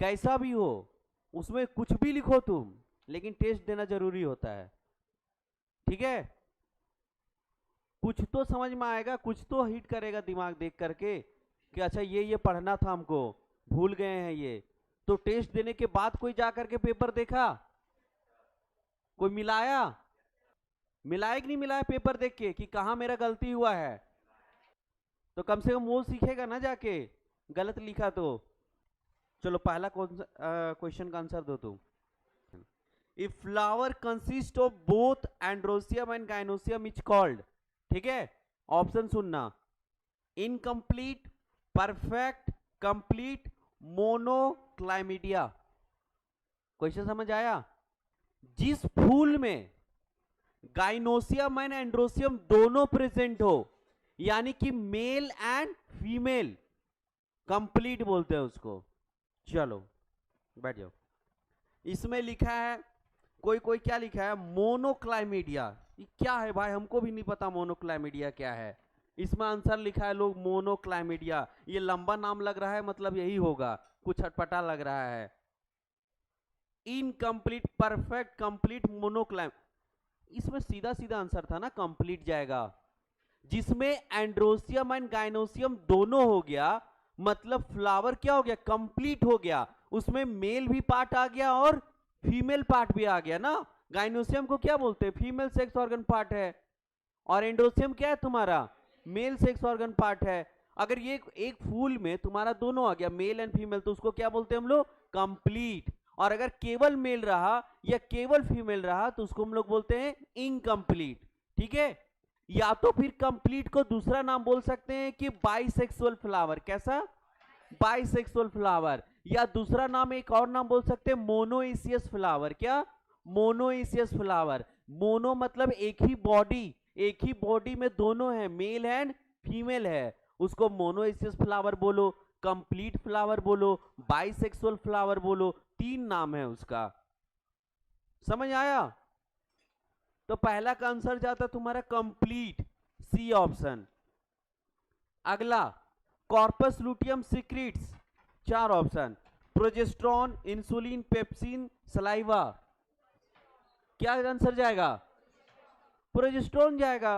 कैसा भी हो, उसमें कुछ भी लिखो तुम, लेकिन टेस्ट देना जरूरी होता है। ठीक है, कुछ तो समझ में आएगा, कुछ तो हिट करेगा दिमाग देख करके कि अच्छा ये पढ़ना था हमको, भूल गए हैं ये। तो टेस्ट देने के बाद कोई जा करके पेपर देखा, कोई मिलाया, मिलाया कि नहीं मिलाया पेपर देख के कि कहां मेरा गलती हुआ है? तो कम से कम वो सीखेगा ना जाके, गलत लिखा तो। चलो पहला क्वेश्चन का आंसर दो तुम। If flower consist of both androecium and gynoecium is called, ठीक है, ऑप्शन सुनना, इनकम्प्लीट, परफेक्ट, कंप्लीट, मोनोक्लाइमिडिया। क्वेश्चन समझ आया? जिस फूल में गाइनोसियम एंड एंड्रोसियम दोनों प्रेजेंट हो, यानी कि मेल एंड फीमेल, कंप्लीट बोलते हैं उसको। चलो बैठ जाओ। इसमें लिखा है, कोई कोई क्या लिखा है, मोनोक्लाइमिडिया। ये क्या है भाई, हमको भी नहीं पता मोनोक्लाइमिडिया क्या है। इसमें आंसर लिखा है लोग मोनोक्लाइमिडिया, ये लंबा नाम लग रहा है, मतलब यही होगा, कुछ अटपटा लग रहा है। इनकम्प्लीट, परफेक्ट, कंप्लीट, मोनोक्लाइम, इसमें सीधा सीधा आंसर था ना, कंप्लीट जाएगा। जिसमें एंड्रोसियम एंड गाइनोसियम दोनों हो गया, मतलब फ्लावर क्या हो गया, कंप्लीट हो गया। उसमें मेल भी पार्ट आ गया और फीमेल पार्ट भी आ गया ना। गाइनोसियम को क्या बोलते हैं, फीमेल सेक्स ऑर्गन पार्ट है, और एंड्रोसियम क्या है तुम्हारा, मेल सेक्स ऑर्गन पार्ट है। अगर ये एक फूल में तुम्हारा दोनों आ गया, मेल एंड फीमेल, तो उसको क्या बोलते हैं हम लोग, कंप्लीट। और अगर केवल मेल रहा या केवल फीमेल रहा तो उसको हम लोग बोलते हैं इनकम्प्लीट। ठीक है, या तो फिर कंप्लीट को दूसरा नाम बोल सकते हैं कि बाइसेक्सुअल फ्लावर। कैसा, बाइसेक्सुअल फ्लावर। या दूसरा नाम, एक और नाम बोल सकते हैं, मोनोइसियस फ्लावर। क्या, मोनोइसियस फ्लावर। मोनो मतलब एक ही बॉडी में दोनों है, मेल एंड फीमेल है, उसको मोनोइसियस फ्लावर बोलो, कंप्लीट फ्लावर बोलो, बाइसेक्सुअल फ्लावर बोलो, तीन नाम है उसका। समझ आया? तो पहला का आंसर जाता तुम्हारा कंप्लीट, सी ऑप्शन। अगला, कॉर्पस लुटियम सीक्रेट्स, चार option, progesterone, insulin, pepsin, saliva. क्या आंसर जाएगा, प्रोजेस्टेरॉन जाएगा।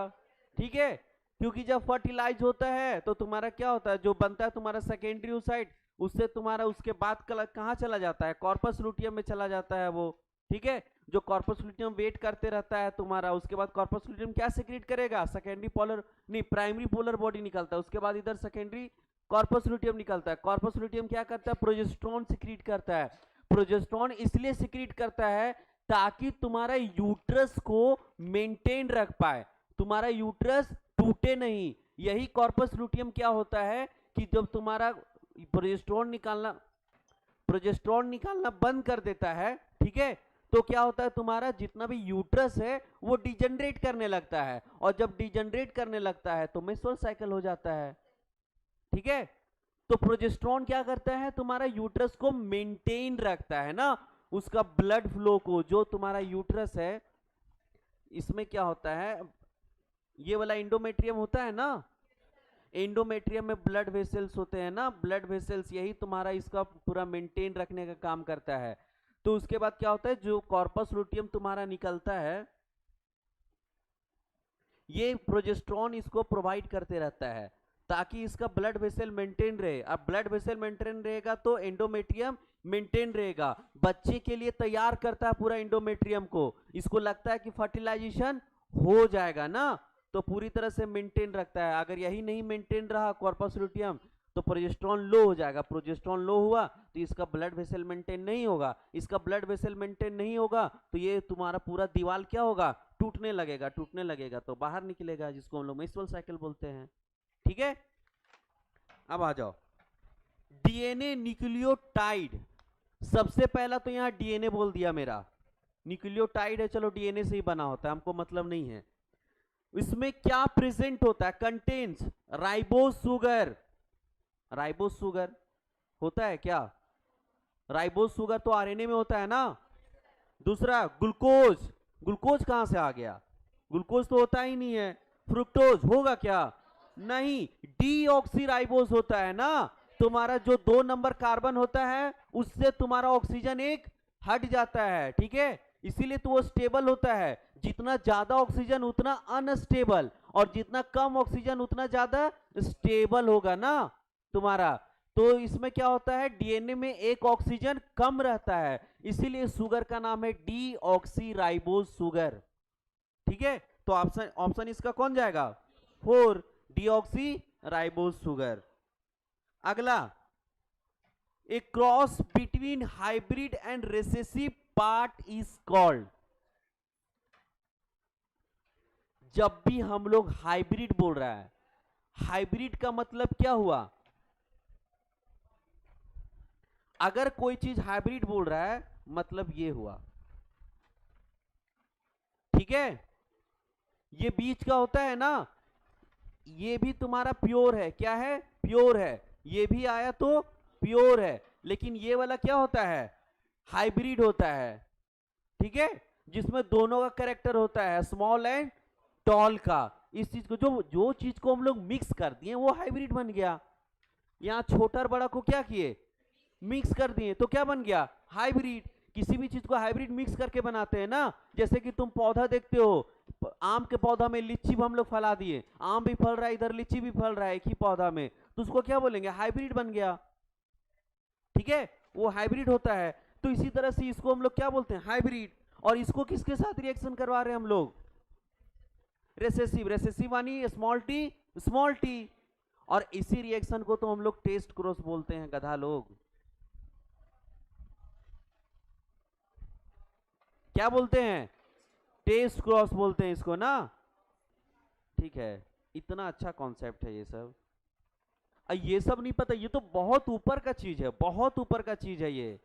ठीक है, क्योंकि जब फर्टिलाइज होता है तो तुम्हारा क्या होता है, जो बनता है तुम्हारा सेकेंडरी ओसाइट, उससे तुम्हारा उसके बाद कहां चला जाता है, कॉर्पस लुटियम में चला जाता है वो। ठीक है, जो कॉर्पस लुटियम वेट करते रहता है तुम्हारा, उसके बाद कॉर्पस लुटियम क्या सीक्रेट करेगा, सेकेंडरी पोलर नहीं, प्राइमरी पोलर बॉडी निकलता है, उसके बाद इधर सेकेंडरी कॉर्पस लुटियम निकलता है। कॉर्पस लुटियम क्या करता है, प्रोजेस्टेरॉन सीक्रेट करता है। प्रोजेस्टेरॉन इसलिए सीक्रेट करता है ताकि तुम्हारा यूट्रस को मेंटेन रख पाए, तुम्हारा यूट्रस टूटे नहीं। यही कॉर्पस लुटियम क्या होता है कि जब तुम्हारा प्रोजेस्टेरॉन निकालना बंद कर देता है, ठीक है, तो क्या होता है, तुम्हारा जितना भी यूट्रस है वो डिजनरेट करने लगता है, और जब डिजनरेट करने लगता है तो मेंस्ट्रुअल साइकिल हो जाता है। ठीक है, तो प्रोजेस्टेरॉन क्या करता है, तुम्हारा यूट्रस को मेंटेन रखता है ना, उसका ब्लड फ्लो को। जो तुम्हारा यूट्रस है, इसमें क्या होता है, ये वाला एंडोमेट्रियम होता है ना, एंडोमेट्रियम में ब्लड वेसल्स होते हैं ना, ब्लड वेसल्स, यही तुम्हारा इसका पूरा मेंटेन रखने का काम करता है। तो उसके बाद क्या होता है, जो कॉर्पस लुटियम तुम्हारा निकलता है, ये प्रोजेस्टेरॉन इसको प्रोवाइड करते रहता है ताकि इसका ब्लड वेसल मेंटेन रहे। अब ब्लड वेसल मेंटेन रहेगा तो एंडोमेट्रियम मेंटेन रहेगा, बच्चे के लिए तैयार करता है पूरा एंडोमेट्रियम को। इसको लगता है कि फर्टिलाइजेशन हो जाएगा ना, तो पूरी तरह से मेंटेन रखता है। अगर यही नहीं मेंटेन रहा कॉर्पस लुटियम, तो प्रोजेस्टेरॉन लो हो जाएगा। प्रोजेस्टेरॉन लो हुआ तो इसका ब्लड वेसल मेंटेन नहीं होगा, इसका ब्लड वेसल मेंटेन नहीं होगा तो ये तुम्हारा पूरा दीवार क्या होगा, टूटने लगेगा तो बाहर निकलेगा, जिसको हम लोग मेंस्ट्रुअल साइकिल बोलते हैं। ठीक है, अब आ जाओ, डीएनए न्यूक्लियोटाइड। सबसे पहला तो यहां डीएनए बोल दिया मेरा, न्यूक्लियोटाइड है, चलो डीएनए से ही बना होता है, हमको मतलब नहीं है। इसमें क्या प्रेजेंट होता है, contains ribose sugar. Ribose sugar होता है क्या, राइबोस शुगर तो आरएनए में होता है ना। दूसरा ग्लूकोज, ग्लूकोज कहां से आ गया, ग्लूकोज तो होता ही नहीं है। फ्रुक्टोज होगा क्या, नहीं, डीऑक्सीराइबोस होता है ना, तुम्हारा जो 2 नंबर कार्बन होता है उससे तुम्हारा ऑक्सीजन एक हट जाता है, ठीक है, इसीलिए तो वो स्टेबल होता है। जितना ज्यादा ऑक्सीजन उतना अनस्टेबल, और जितना कम ऑक्सीजन उतना ज्यादा स्टेबल होगा ना तुम्हारा। तो इसमें क्या होता है, डीएनए में एक ऑक्सीजन कम रहता है, इसीलिए शुगर का नाम है डीऑक्सीराइबोज शुगर, ठीक है। तो ऑप्शन ऑप्शन इसका कौन जाएगा, 4, डीऑक्सीराइबोज शुगर। अगला, a cross between hybrid and recessive part is called. जब भी हम लोग हाइब्रिड बोल रहा है, हाइब्रिड का मतलब क्या हुआ, अगर कोई चीज हाइब्रिड बोल रहा है मतलब ये हुआ, ठीक है। ये बीच का होता है ना, ये भी तुम्हारा प्योर है, क्या है, प्योर है, ये भी आया तो प्योर है, लेकिन ये वाला क्या होता है, हाइब्रिड होता है, ठीक है, जिसमें दोनों का कैरेक्टर होता है, स्मॉल एंड टॉल का। इस चीज को जो चीज को हम लोग मिक्स कर दिए वो हाइब्रिड बन गया। यहां छोटा और बड़ा को क्या किए, मिक्स कर दिए, तो क्या बन गया, हाइब्रिड। किसी भी चीज को हाइब्रिड मिक्स करके बनाते हैं ना, जैसे कि तुम पौधा देखते हो, आम के पौधा में लीची भी हम लोग फैला दिए, आम भी फल रहा है इधर, लीची भी फल रहा है एक ही पौधा में, तो उसको क्या बोलेंगे, हाइब्रिड बन गया, ठीक है, वो हाइब्रिड होता है। तो इसी तरह से इसको हम लोग क्या बोलते हैं, हाइब्रिड। और इसको किसके साथ रिएक्शन करवा रहे हैं हम लोग, रेसेसिव, रेसेसिव यानी स्मॉल टी। और इसी रिएक्शन को तो हम लोग टेस्ट क्रॉस बोलते हैं गधा लोग। क्या बोलते हैं, टेस्ट क्रॉस बोलते हैं इसको ना, ठीक है। इतना अच्छा कॉन्सेप्ट है ये सब, ये सब नहीं पता, ये तो बहुत ऊपर का चीज है, बहुत ऊपर का चीज है ये,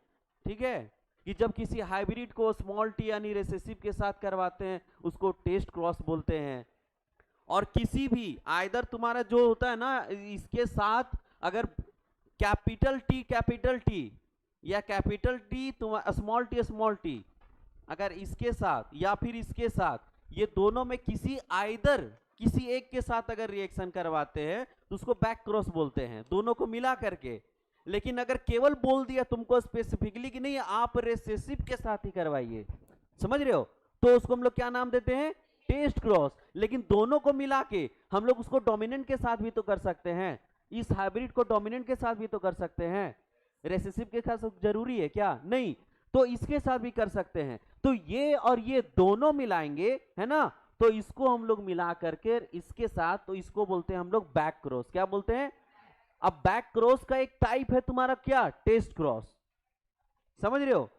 ठीक है। कि जब किसी हाइब्रिड को स्मॉल टी यानी रेसेसिव के साथ करवाते हैं उसको टेस्ट क्रॉस बोलते हैं। और किसी भी आइदर तुम्हारा जो होता है ना, इसके साथ अगर कैपिटल टी या कैपिटल टी स्मॉल टी अगर इसके साथ या फिर इसके साथ, ये दोनों में किसी एक के साथ अगर रिएक्शन करवाते हैं तो उसको बैक क्रॉस बोलते हैं, दोनों को मिला करके। लेकिन अगर केवल बोल दिया तुमको स्पेसिफिकली कि नहीं आप रेसेसिव के साथ ही करवाइए, समझ रहे हो, तो उसको हम लोग क्या नाम देते हैं, टेस्ट क्रॉस। लेकिन दोनों को मिला के हम लोग उसको डोमिनेंट के साथ भी तो कर सकते हैं, इस हाइब्रिड को डोमिनेंट के साथ भी तो कर सकते हैं, रेसेसिव के साथ जरूरी है क्या, नहीं, तो इसके साथ भी कर सकते हैं। तो ये और ये दोनों मिलाएंगे, है ना, तो इसको हम लोग मिला करके इसके साथ, तो इसको बोलते हैं हम लोग बैक क्रॉस। क्या बोलते हैं, अब बैक क्रॉस का एक टाइप है तुम्हारा क्या, टेस्ट क्रॉस, समझ रहे हो,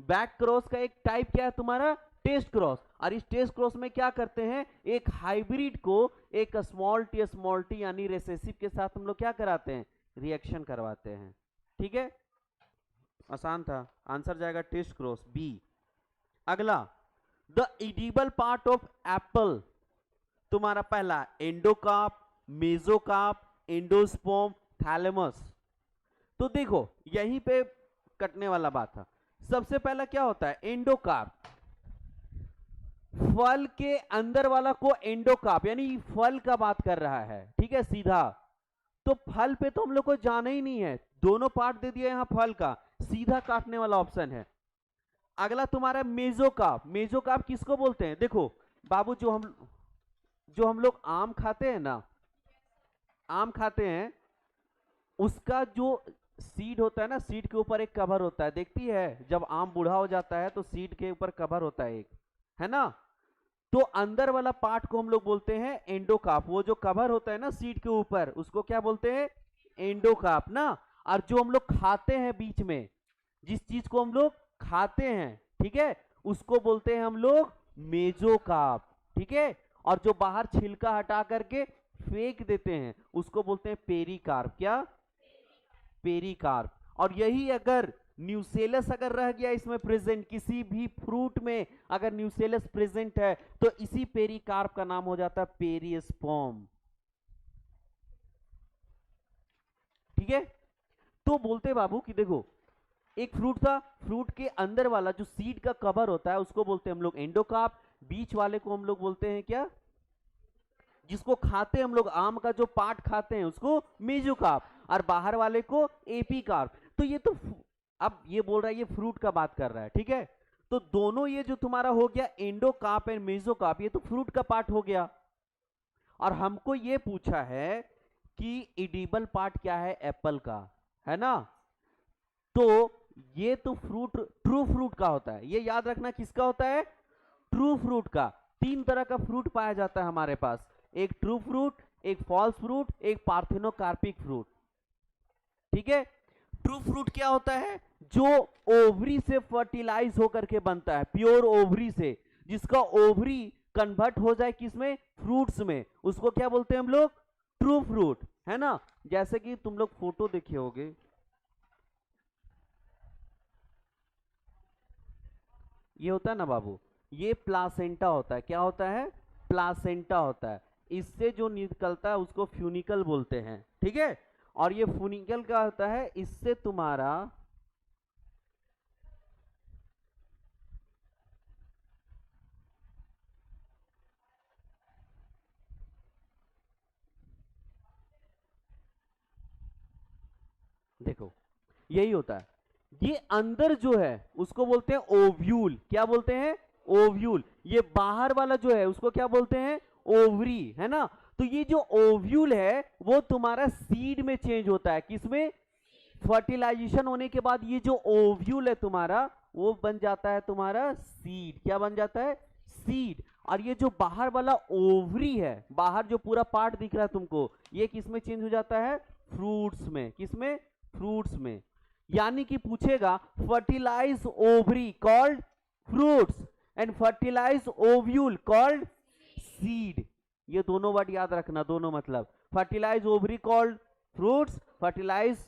बैक क्रॉस का एक टाइप क्या है तुम्हारा, टेस्ट क्रॉस। और इस टेस्ट क्रॉस में क्या करते हैं, एक हाइब्रिड को एक स्मॉल टी यानी रेसेसिव के साथ हम लोग क्या कराते हैं, रिएक्शन करवाते हैं, ठीक है। आसान था, आंसर जाएगा टेस्ट क्रॉस बी। अगला, the edible part of Apple, तुम्हारा पहला एंडोकार्प, मेसोकार्प, एंडोस्पर्म, थैलेमस। तो देखो यहीं पे कटने वाला बात था। सबसे पहला क्या होता है, एंडोकार्प, फल के अंदर वाला को एंडोकार्प यानी फल का बात कर रहा है, ठीक है, सीधा। तो फल पे तो हम लोग को जाना ही नहीं है, दोनों पार्ट दे दिया यहां फल का, सीधा काटने वाला ऑप्शन है। अगला तुम्हारा मेसोकार्प, मेसोकार्प किसको बोलते हैं, देखो बाबू, जो हम लोग आम खाते हैं ना, आम खाते हैं, उसका जो सीड होता है ना, सीड के ऊपर एक कवर होता है, देखती है जब आम बूढ़ा हो जाता है तो सीड के ऊपर कवर होता है एक, है ना, तो अंदर वाला पार्ट को हम लोग बोलते हैं एंडोकार्प। वो जो कवर होता है ना सीड के ऊपर, उसको क्या बोलते हैं, एंडोकार्प ना। और जो हम लोग खाते हैं बीच में, जिस चीज को हम लोग खाते हैं, ठीक है, उसको बोलते हैं हम लोग मेसोकार्प, ठीक है। और जो बाहर छिलका हटा करके फेंक देते हैं उसको बोलते हैं पेरिकार्प। क्या, पेरिकार्प। और यही अगर न्यूसेलस अगर रह गया इसमें प्रेजेंट, किसी भी फ्रूट में अगर न्यूसेलस प्रेजेंट है तो इसी पेरिकार्प का नाम हो जाता है पेरिस्पर्म, ठीक है। तो बोलते बाबू कि देखो एक फ्रूट था, फ्रूट के अंदर वाला जो सीड का कवर होता है उसको बोलते हैं हम लोग एंडोकार्प, बीच वाले को हम लोग बोलते हैं क्या, जिसको खाते हैं हम लोग, आम का जो पार्ट खाते हैं उसको मेसोकार्प, और बाहर वाले को एपिकार्प। तो ये तो अब ये बोल रहा है, ये फ्रूट का बात कर रहा है, ठीक है। तो दोनों ये जो तुम्हारा हो गया एंडोकार्प एंड मेसोकार्प, ये तो फ्रूट का पार्ट हो गया। और हमको ये पूछा है कि एडिबल पार्ट क्या है एप्पल का, है ना। तो ये तो फ्रूट, ट्रू फ्रूट का होता है, ये याद रखना किसका होता है, ट्रू फ्रूट का। तीन तरह का फ्रूट पाया जाता है हमारे पास, एक ट्रू फ्रूट, एक फॉल्स फ्रूट, एक पार्थेनोकार्पिक फ्रूट, ठीक है। ट्रू फ्रूट क्या होता है, जो ओवरी से फर्टिलाइज होकर के बनता है, प्योर ओवरी से, जिसका ओवरी कन्वर्ट हो जाए किसमें, फ्रूट्स में, उसको क्या बोलते हैं हम लोग, ट्रू फ्रूट, है ना। जैसे कि तुम लोग फोटो देखे होगे, ये होता है ना बाबू, ये प्लासेंटा होता है, क्या होता है, प्लासेंटा होता है। इससे जो निकलता है उसको फ्यूनिकल बोलते हैं, ठीक है। और ये फ्यूनिकल क्या होता है, इससे तुम्हारा देखो यही होता है, ये अंदर जो है उसको बोलते हैं ओव्यूल, क्या बोलते हैं, ओव्यूल। ये बाहर वाला जो है उसको क्या बोलते हैं, ओवरी, है ना। तो ये जो ओव्यूल है वो तुम्हारा सीड में चेंज होता है, किसमें, फर्टिलाइजेशन होने के बाद ये जो ओव्यूल है तुम्हारा वो बन जाता है तुम्हारा सीड, क्या बन जाता है, सीड। और ये जो बाहर वाला ओवरी है, बाहर जो पूरा पार्ट दिख रहा है तुमको, ये किसमें चेंज हो जाता है, फ्रूट्स में, किसमें, फ्रूट्स में। यानी कि पूछेगा fertilise ovary called fruits and fertilise ovule called seed. ये दोनों वर्ड याद रखना, दोनों मतलब, fertilise ovary called fruits, fertilise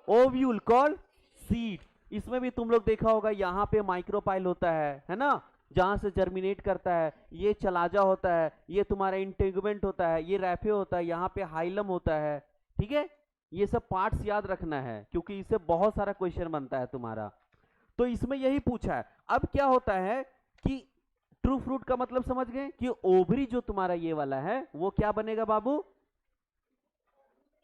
ovule called seed. इसमें भी तुम लोग देखा होगा, यहाँ पे माइक्रोपाइल होता है ना, जहां से जर्मिनेट करता है, ये चलाजा होता है, ये तुम्हारा इंटेगुमेंट होता है, ये रैफे होता है, यहाँ पे हाइलम होता है, ठीक है। ये सब पार्ट्स याद रखना है क्योंकि इससे बहुत सारा क्वेश्चन बनता है तुम्हारा। तो इसमें यही पूछा है। अब क्या होता है कि ट्रू फ्रूट का मतलब समझ गए कि ओवरी जो तुम्हारा ये वाला है वो क्या बनेगा बाबू,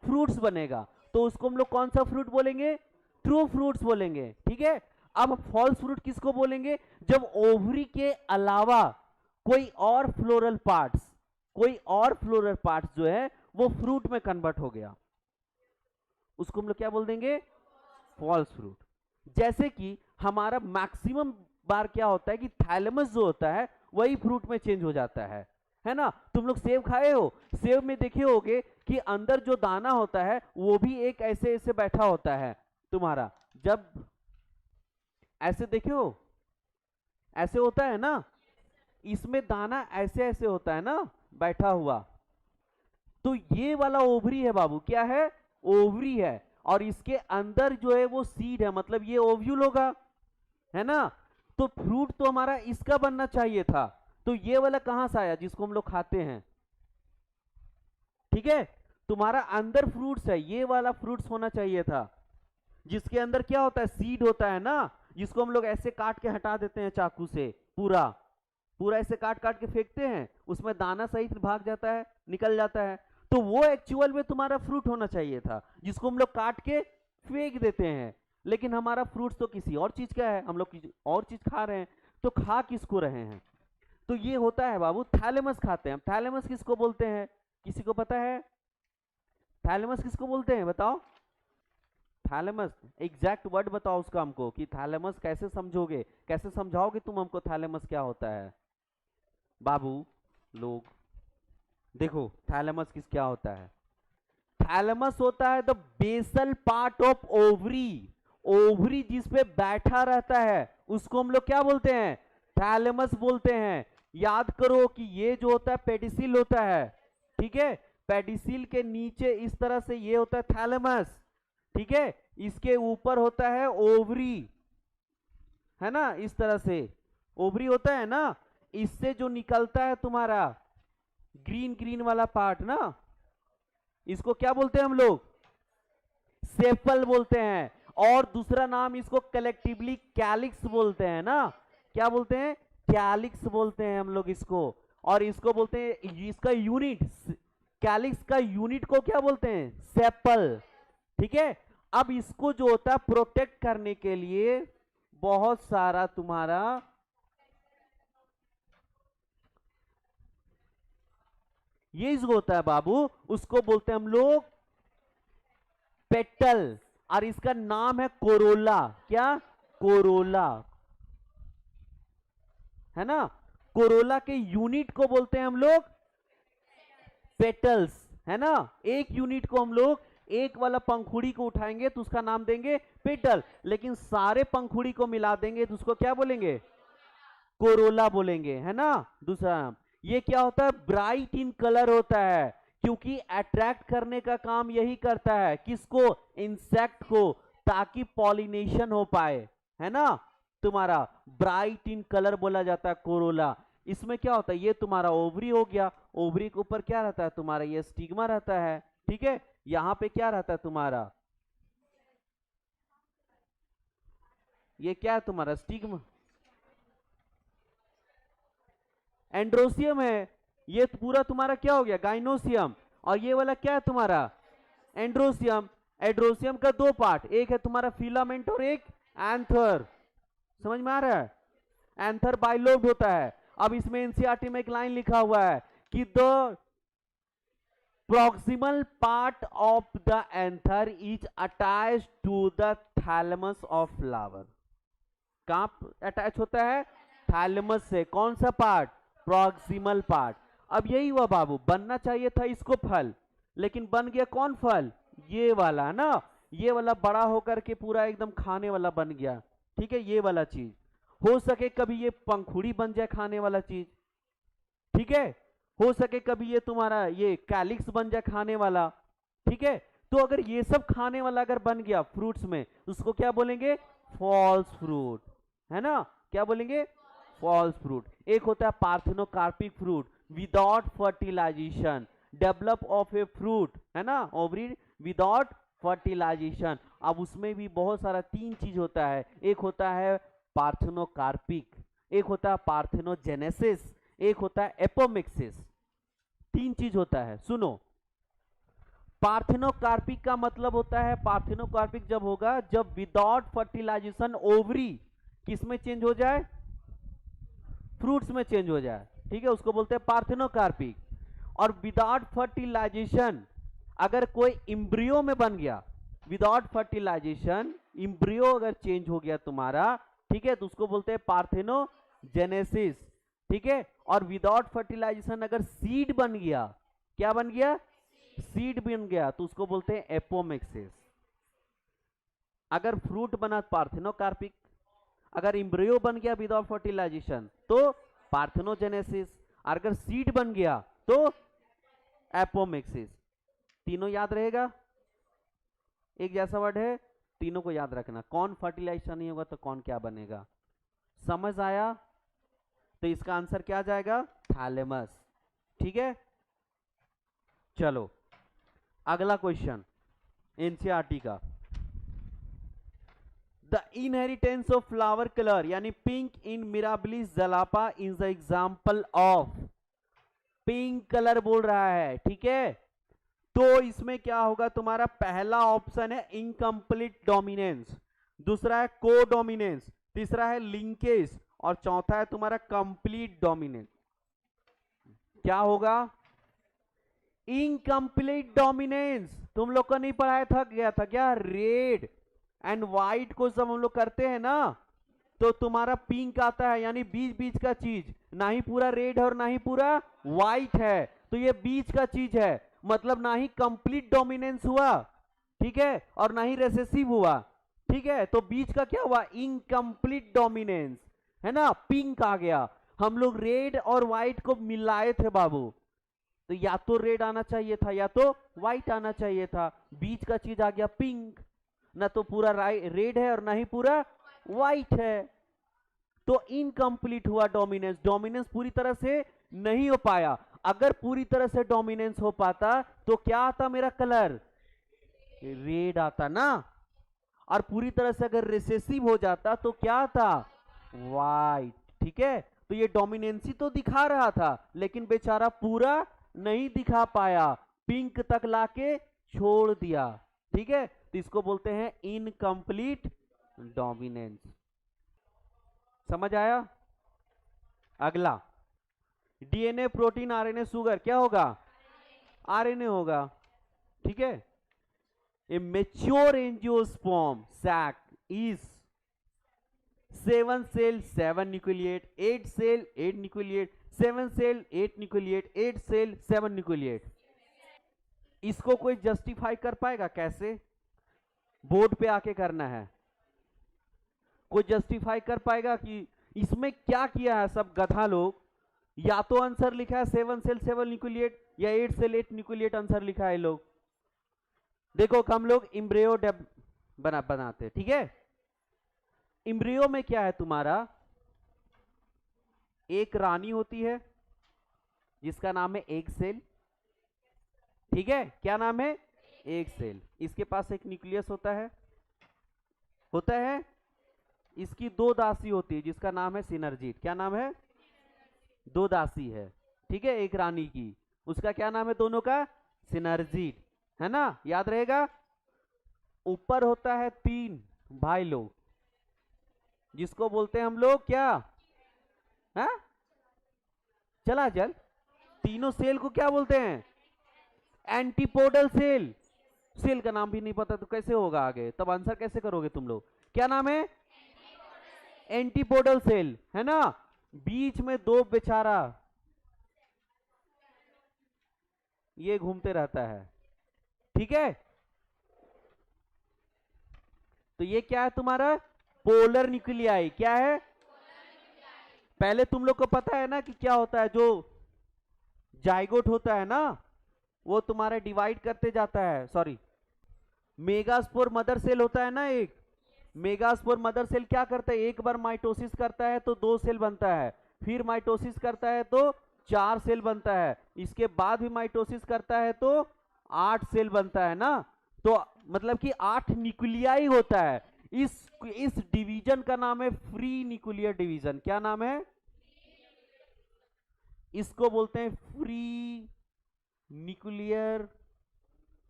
फ्रूट्स बनेगा। तो उसको हम लोग कौन सा फ्रूट बोलेंगे, ट्रू फ्रूट्स बोलेंगे, ठीक है। अब फॉल्स फ्रूट किसको बोलेंगे, जब ओवरी के अलावा कोई और फ्लोरल पार्ट्स, कोई और फ्लोरल पार्ट्स जो है वो फ्रूट में कन्वर्ट हो गया, उसको हम लोग क्या बोल देंगे, फॉल्स फ्रूट। जैसे कि हमारा मैक्सिमम बार क्या होता है कि थैलेमस जो होता है वही फ्रूट में चेंज हो जाता है ना। तुम लोग सेब खाए हो, सेब में देखे होगे कि अंदर जो दाना होता है वो भी एक ऐसे ऐसे बैठा होता है तुम्हारा, जब ऐसे देखे हो, ऐसे होता है ना, इसमें दाना ऐसे ऐसे होता है ना बैठा हुआ। तो ये वाला ओवरी है बाबू, क्या है, ओवरी है, और इसके अंदर जो है वो सीड है, मतलब ये ओव्यूल होगा, है ना। तो फ्रूट तो हमारा इसका बनना चाहिए था, तो ये वाला कहां से आया जिसको हम लोग खाते हैं, ठीक है। तुम्हारा अंदर फ्रूट्स है, ये वाला फ्रूट्स होना चाहिए था, जिसके अंदर क्या होता है, सीड होता है ना, जिसको हम लोग ऐसे काट के हटा देते हैं चाकू से, पूरा पूरा ऐसे काट काट के फेंकते हैं, उसमें दाना सहित भाग जाता है, निकल जाता है। तो वो एक्चुअल में तुम्हारा फ्रूट होना चाहिए था, जिसको हम लोग काट के फेंक देते हैं। लेकिन हमारा फ्रूट्स तो किसी और चीज का है, हम लोग किसी और चीज खा रहे हैं, तो खा किसको रहे हैं, तो ये होता है बाबू, थैलेमस खाते हैं। थैलेमस किसको बोलते हैं, किसी को पता है, थैलेमस किसको बोलते हैं बताओ, थैलेमस एग्जैक्ट वर्ड बताओ उसका हमको, कि थैलेमस कैसे समझोगे, कैसे समझाओगे तुम हमको थैलेमस क्या होता है। बाबू लोग देखो थैलेमस किस क्या होता है, थैलेमस होता है the basal part of ovary, ovary जिस पे बैठा रहता है उसको हम लोग क्या बोलते हैं, थैलेमस बोलते हैं। याद करो कि ये जो होता है पेडिसिल होता है, ठीक है, पेडिसिल के नीचे इस तरह से ये होता है थैलेमस, ठीक है, इसके ऊपर होता है ओवरी, है ना, इस तरह से ओवरी होता है ना, इससे जो निकलता है तुम्हारा ग्रीन ग्रीन वाला पार्ट ना, इसको क्या बोलते हैं हम लोग, सेपल बोलते हैं, और दूसरा नाम इसको कलेक्टिवली कैलिक्स बोलते हैं ना, क्या बोलते हैं, कैलिक्स बोलते हैं हम लोग इसको। और इसको बोलते हैं, इसका यूनिट, कैलिक्स का यूनिट को क्या बोलते हैं? सेपल। ठीक है, अब इसको जो होता है प्रोटेक्ट करने के लिए बहुत सारा तुम्हारा ये जो होता है बाबू, उसको बोलते हैं हम लोग पेटल, और इसका नाम है कोरोला। क्या? कोरोला, है ना? कोरोला के यूनिट को बोलते हैं हम लोग पेटल्स, है ना? एक यूनिट को हम लोग, एक वाला पंखुड़ी को उठाएंगे तो उसका नाम देंगे पेटल, लेकिन सारे पंखुड़ी को मिला देंगे तो उसको क्या बोलेंगे? कोरोला बोलेंगे, है ना? दूसरा नाम। ये क्या होता है? ब्राइट इन कलर होता है, क्योंकि अट्रैक्ट करने का काम यही करता है, किसको? इंसेक्ट को, ताकि पॉलिनेशन हो पाए, है ना? तुम्हारा ब्राइट इन कलर बोला जाता है कोरोला। इसमें क्या होता है? ये तुम्हारा ओवरी हो गया, ओवरी के ऊपर क्या रहता है तुम्हारा? ये स्टिग्मा रहता है। ठीक है, यहां पे क्या रहता है तुम्हारा? ये क्या है तुम्हारा? स्टिग्मा, एंड्रोसियम है। ये पूरा तुम्हारा क्या हो गया? गाइनोसियम। और ये वाला क्या है तुम्हारा? एंड्रोसियम। एंड्रोसियम का दो पार्ट, एक है तुम्हारा फिलामेंट और एक एंथर। समझ में आ रहा है? एंथर बाइलोब्ड होता है। अब इसमें एनसीईआरटी में एक लाइन लिखा हुआ है कि the proximal part of the anther is attached to the thalamus of flower। कहां अटैच होता है? थैलेमस से। कौन सा पार्ट? Proximal part. अब यही हुआ बाबू, बनना चाहिए था इसको फल, लेकिन बन गया कौन फल? ये वाला ना, ये वाला बड़ा होकर के पूरा एकदम खाने वाला बन गया। ठीक है, ये वाला चीज हो सके कभी ये पंखुड़ी बन जाए खाने वाला चीज। ठीक है, हो सके कभी ये तुम्हारा ये कैलिक्स बन जाए खाने वाला। ठीक है, तो अगर ये सब खाने वाला अगर बन गया फ्रूट्स में, उसको क्या बोलेंगे? फॉल्स फ्रूट, है ना? क्या बोलेंगे? False fruit. एक होता है parthenocarpic fruit, without fertilisation, develop of a fruit, है ना? Ovary without fertilisation. अब उसमें भी बहुत सारा तीन चीज होता है, एक होता है पार्थेनोकार्पिक, एक होता है पार्थेनोजेनेसिस, एक होता है एपोमिक्सिस। तीन चीज होता है, सुनो। पार्थेनोकार्पिक का मतलब होता है, पार्थेनोकार्पिक जब होगा जब विदाउट फर्टिलाइजेशन ओवरी किस में चेंज हो जाए? फ्रूट्स में चेंज हो जाए। ठीक है, उसको बोलते हैं पार्थेनोकार्पिक। और विदाउट फर्टिलाइजेशन अगर कोई इम्ब्रियो में बन गया, विदाउट फर्टिलाइजेशन इम्ब्रियो अगर चेंज हो गया तुम्हारा, ठीक है, तो उसको बोलते हैं पार्थेनोजेनेसिस। ठीक है, और विदाउट फर्टिलाइजेशन अगर सीड बन गया, क्या बन गया? सीड बन गया, तो उसको बोलते हैं एपोमिक्सिस। अगर फ्रूट बना पार्थेनोकार्पिक, अगर इम्ब्रियो बन गया विदाउट फर्टिलाइजेशन तो पार्थेनोजेनेसिस, अगर सीड बन गया तो एपोमिक्सिस। तीनों याद रहेगा, एक जैसा वर्ड है, तीनों को याद रखना। कौन फर्टिलाइजेशन नहीं होगा तो कौन क्या बनेगा? समझ आया? तो इसका आंसर क्या जाएगा? थैलेमस। ठीक है, चलो अगला क्वेश्चन एनसीईआरटी का। The inheritance of flower colour यानी pink in Mirabilis jalapa is the example of. Pink colour बोल रहा है, ठीक है, तो इसमें क्या होगा तुम्हारा? पहला ऑप्शन है इनकम्प्लीट डोमिनेंस, दूसरा है को डोमिनेंस, तीसरा है लिंकेज, और चौथा है तुम्हारा कंप्लीट डोमिनेंस। क्या होगा? Incomplete dominance. तुम लोग को नहीं पढ़ाया था गया था क्या? रेड एंड व्हाइट को सब हम लोग करते हैं ना, तो तुम्हारा पिंक आता है, यानी बीच बीच का चीज, ना ही पूरा रेड है और ना ही पूरा व्हाइट है, तो ये बीच का चीज है, मतलब ना ही कंप्लीट डोमिनेंस हुआ, ठीक है, और ना ही रेसेसिव हुआ। ठीक है, तो बीच का क्या हुआ? इनकम्प्लीट डोमिनेंस, है ना? पिंक आ गया। हम लोग रेड और व्हाइट को मिलाए थे बाबू, तो या तो रेड आना चाहिए था या तो व्हाइट आना चाहिए था, बीच का चीज आ गया पिंक, ना तो पूरा रेड है और ना ही पूरा व्हाइट है, तो इनकम्प्लीट हुआ डोमिनेंस। डोमिनेंस पूरी तरह से नहीं हो पाया। अगर पूरी तरह से डोमिनेंस हो पाता तो क्या आता मेरा कलर? रेड आता ना, और पूरी तरह से अगर रिसेसिव हो जाता तो क्या आता? व्हाइट। ठीक है, तो ये डोमिनेंसी तो दिखा रहा था, लेकिन बेचारा पूरा नहीं दिखा पाया, पिंक तक लाके छोड़ दिया। ठीक है, तो इसको बोलते हैं इनकम्प्लीट डोमिनेंस। समझ आया? अगला, डीएनए, प्रोटीन, आरएनए, शुगर, क्या होगा? आरएनए होगा। ठीक है, a mature angiosperm sac is 7 cell 7 nucleate, 8 cell 8 nucleate, 7 cell 8 nucleate, 8 cell 7 nucleate। इसको कोई जस्टिफाई कर पाएगा? कैसे? बोर्ड पे आके करना है। कोई जस्टिफाई कर पाएगा कि इसमें क्या किया है सब गधा लोग? या तो आंसर लिखा है 7 सेल 7 न्यूक्लिएट, या 8 सेल 8 न्यूक्लिएट आंसर लिखा है लोग। देखो हम लोग इम्ब्रियो बनाते, ठीक है। इम्ब्रियो में क्या है तुम्हारा? एक रानी होती है जिसका नाम है एग सेल। ठीक है, क्या नाम है? Egg cell. इसके पास एक न्यूक्लियस होता है इसकी दो दासी होती है जिसका नाम है सिनर्जिड। क्या नाम है? दो दासी है, ठीक है, एक रानी की, उसका क्या नाम है दोनों का? सिनर्जिड, है ना, याद रहेगा। ऊपर होता है 3 भाई लोग जिसको बोलते हैं हम लोग क्या? है चला चल, तीनों सेल को क्या बोलते हैं? Antipodal cell. सेल का नाम भी नहीं पता तो कैसे होगा आगे, तब आंसर कैसे करोगे तुम लोग? क्या नाम है? एंटीपोडल सेल, है ना। बीच में दो बेचारा ये घूमते रहता है, ठीक है। तो ये क्या है तुम्हारा? Polar nuclei. क्या है? पहले तुम लोग को पता है ना कि क्या होता है, जो जाइगोट होता है ना वो तुम्हारा डिवाइड करते जाता है, सॉरी, मेगास्पोर मदर सेल होता है ना एक, मेगास्पोर मदर सेल क्या करता है? एक बार माइटोसिस करता है तो 2 सेल बनता है, फिर माइटोसिस करता है तो 4 सेल बनता है, इसके बाद भी माइटोसिस करता है तो 8 सेल बनता है ना। तो मतलब कि 8 न्यूक्लियाई होता है। इस डिवीजन का नाम है फ्री न्यूक्लियर डिवीजन। क्या नाम है? इसको बोलते हैं फ्री न्यूक्लियर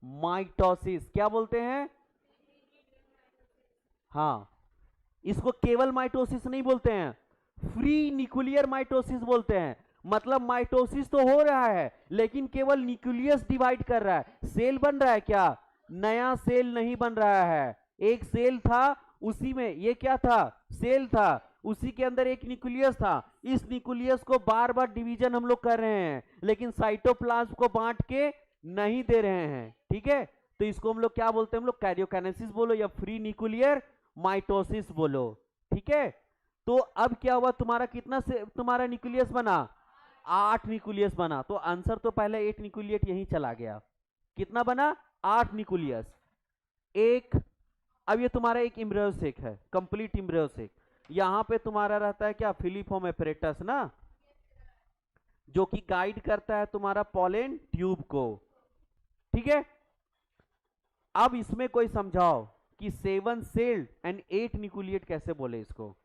माइटोसिस। क्या बोलते हैं? हाँ, इसको केवल माइटोसिस नहीं बोलते हैं, फ्री न्यूक्लियर माइटोसिस बोलते हैं। मतलब माइटोसिस तो हो रहा है लेकिन केवल न्यूक्लियस डिवाइड कर रहा है, सेल बन रहा है क्या? नया सेल नहीं बन रहा है। एक सेल था उसी में ये क्या था? सेल था, उसी के अंदर एक न्यूक्लियस था। इस न्यूक्लियस को बार बार डिवीजन हम लोग कर रहे हैं लेकिन साइटोप्लाज्म को बांट के नहीं दे रहे हैं, ठीक है। तो इसको हम लोग क्या बोलते हैं? हम लोग कैरियोकाइनेसिस बोलो या फ्री न्यूक्लियर माइटोसिस बोलो, ठीक है। तो अब क्या हुआ तुम्हारा? कितना से तुम्हारा न्यूक्लियस बना? 8 न्यूक्लियस बना। तो आंसर तो पहले 8 न्यूक्लियट यहीं चला गया। कितना बना? 8 न्यूक्लियस। एक, अब ये तुम्हारा एक इम्ब्रियोसेक है, कंप्लीट इम्ब्रियोसेक। यहां पे तुम्हारा रहता है क्या? फिलीफॉर्म एपरेटस ना, जो कि गाइड करता है तुम्हारा पॉलन ट्यूब को, ठीक है। अब इसमें कोई समझाओ कि 7 सेल्ड एंड 8 न्यूक्लिएट कैसे बोले इसको।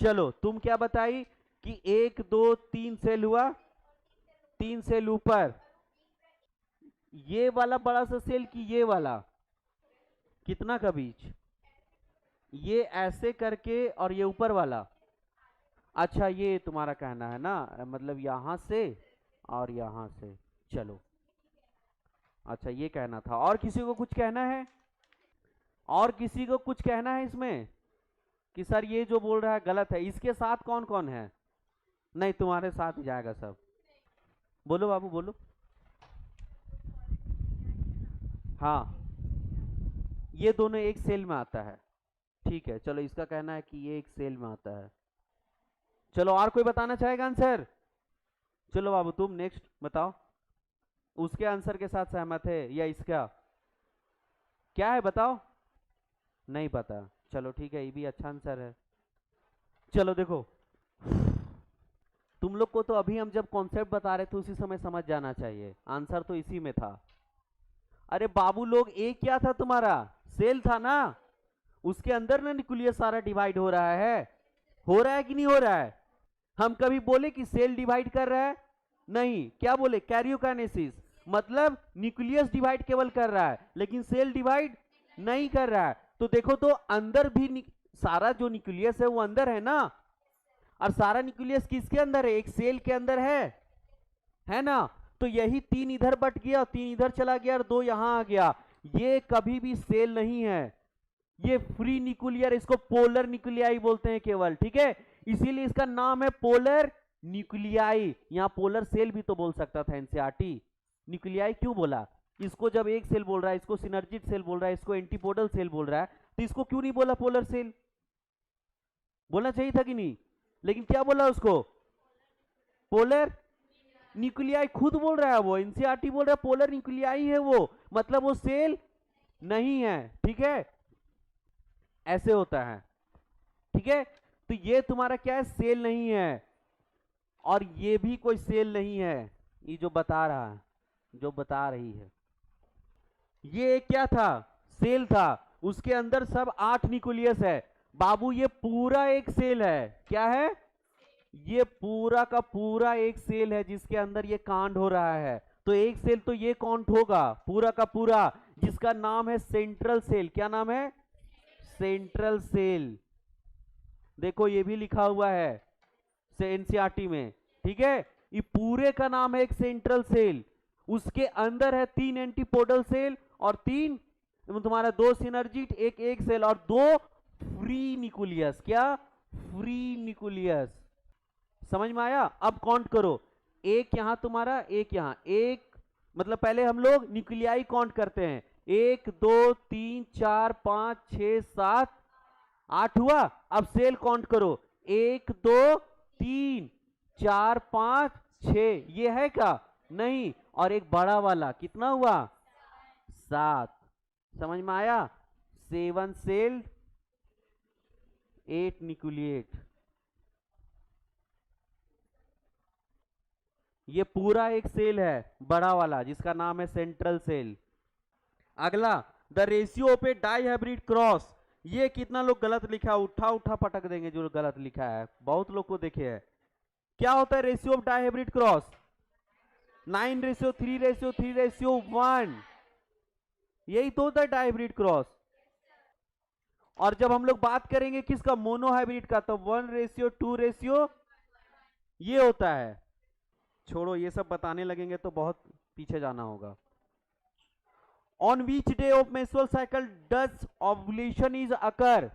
चलो तुम क्या बताई कि 1 2 3 सेल हुआ, 3 सेल ऊपर, ये वाला बड़ा सा सेल कि ये वाला? कितना का बीच? ये ऐसे करके और ये ऊपर वाला। अच्छा ये तुम्हारा कहना है ना, मतलब यहां से और यहां से। चलो अच्छा ये कहना था। और किसी को कुछ कहना है? और किसी को कुछ कहना है इसमें कि सर ये जो बोल रहा है गलत है? इसके साथ कौन कौन है? नहीं तुम्हारे साथ ही जाएगा सब। बोलो बाबू बोलो। हाँ, ये दोनों एक सेल में आता है, ठीक है। चलो इसका कहना है कि ये एक सेल में आता है। चलो और कोई बताना चाहेगा आंसर? चलो बाबू तुम नेक्स्ट बताओ, उसके आंसर के साथ सहमत है या इसका? क्या है बताओ? नहीं पता। चलो ठीक है, ये भी अच्छा आंसर है। चलो देखो, तुम लोग को तो अभी हम जब कॉन्सेप्ट बता रहे थे उसी समय समझ जाना चाहिए, आंसर तो इसी में था। अरे बाबू लोग, एक क्या था तुम्हारा? सेल था ना, उसके अंदर ना न्यूक्लियस सारा डिवाइड हो रहा है कि नहीं हो रहा है? हम कभी बोले कि सेल डिवाइड कर रहा है? नहीं। क्या बोले? कैरियोकाइनेसिस, मतलब न्यूक्लियस डिवाइड केवल कर रहा है लेकिन सेल डिवाइड नहीं कर रहा है। तो देखो तो अंदर भी सारा जो न्यूक्लियस है वो अंदर है ना, और सारा न्यूक्लियस किसके अंदर है? एक सेल के अंदर है ना। तो यही 3 इधर बट गया, 3 इधर चला गया और 2 यहां आ गया। ये कभी भी सेल नहीं है, ये फ्री न्यूक्लियर, इसको पोलर न्यूक्लियाई बोलते हैं केवल, ठीक है। इसीलिए इसका नाम है पोलर न्यूक्लियाई। यहां पोलर सेल भी तो बोल सकता था एनसीईआरटी, न्यूक्लियाई क्यों बोला? इसको जब एक सेल बोल रहा है, इसको सिनर्जिक सेल बोल रहा है, इसको एंटीपोडल सेल बोल रहा है, तो इसको क्यों नहीं बोला पोलर सेल? बोलना चाहिए था कि नहीं? लेकिन क्या बोला उसको? Polar nuclei. खुद बोल रहा है वो, एनसीईआरटी बोल रहा है पोलर न्यूक्लियाई है वो, मतलब वो सेल नहीं है, ठीक है। ऐसे होता है, ठीक है। तो ये तुम्हारा क्या है? सेल नहीं है, और ये भी कोई सेल नहीं है, ये जो बता रहा है, जो बता रही है, ये क्या था? सेल था। उसके अंदर सब 8 न्यूक्लियस है बाबू, ये पूरा एक सेल है। क्या है? ये पूरा का पूरा एक सेल है जिसके अंदर ये कांड हो रहा है। तो एक सेल तो ये काउंट होगा पूरा का पूरा, जिसका नाम है सेंट्रल सेल। क्या नाम है? Central cell. देखो ये भी लिखा हुआ है एनसीईआरटी में, ठीक है। ये पूरे का नाम है एक सेंट्रल सेल। उसके अंदर है 3 एंटीपोडल सेल और 3 तुम्हारा 2 सिनर्जिट, एक सेल और 2 फ्री न्यूक्लियस। क्या? Free nucleus. समझ में आया? अब काउंट करो, एक यहां तुम्हारा, एक यहां, एक मतलब पहले हम लोग न्यूक्लियाई काउंट करते हैं, 1 2 3 4 5 6 7 8 हुआ। अब सेल काउंट करो, 1 2 3 4 5 6, ये है क्या? नहीं। और एक बड़ा वाला कितना हुआ? 7। समझ में आया? 7 सेल 8 न्यूक्लिएट। ये पूरा एक सेल है बड़ा वाला जिसका नाम है सेंट्रल सेल। अगला, the ratio of A dihybrid cross. ये कितना लोग गलत लिखा, उठा उठा पटक देंगे जो गलत लिखा है, बहुत लोग को देखे है। क्या होता है रेशियो ऑफ डाइहाइब्रिड क्रॉस? 9:3:3:1। यही तो होता है डाइहाइब्रिड क्रॉस। और जब हम लोग बात करेंगे किसका? मोनोहाइब्रिड का, तो 1:2, ये होता है। छोड़ो, ये सब बताने लगेंगे तो बहुत पीछे जाना होगा। On which day of menstrual cycle does ovulation is occur?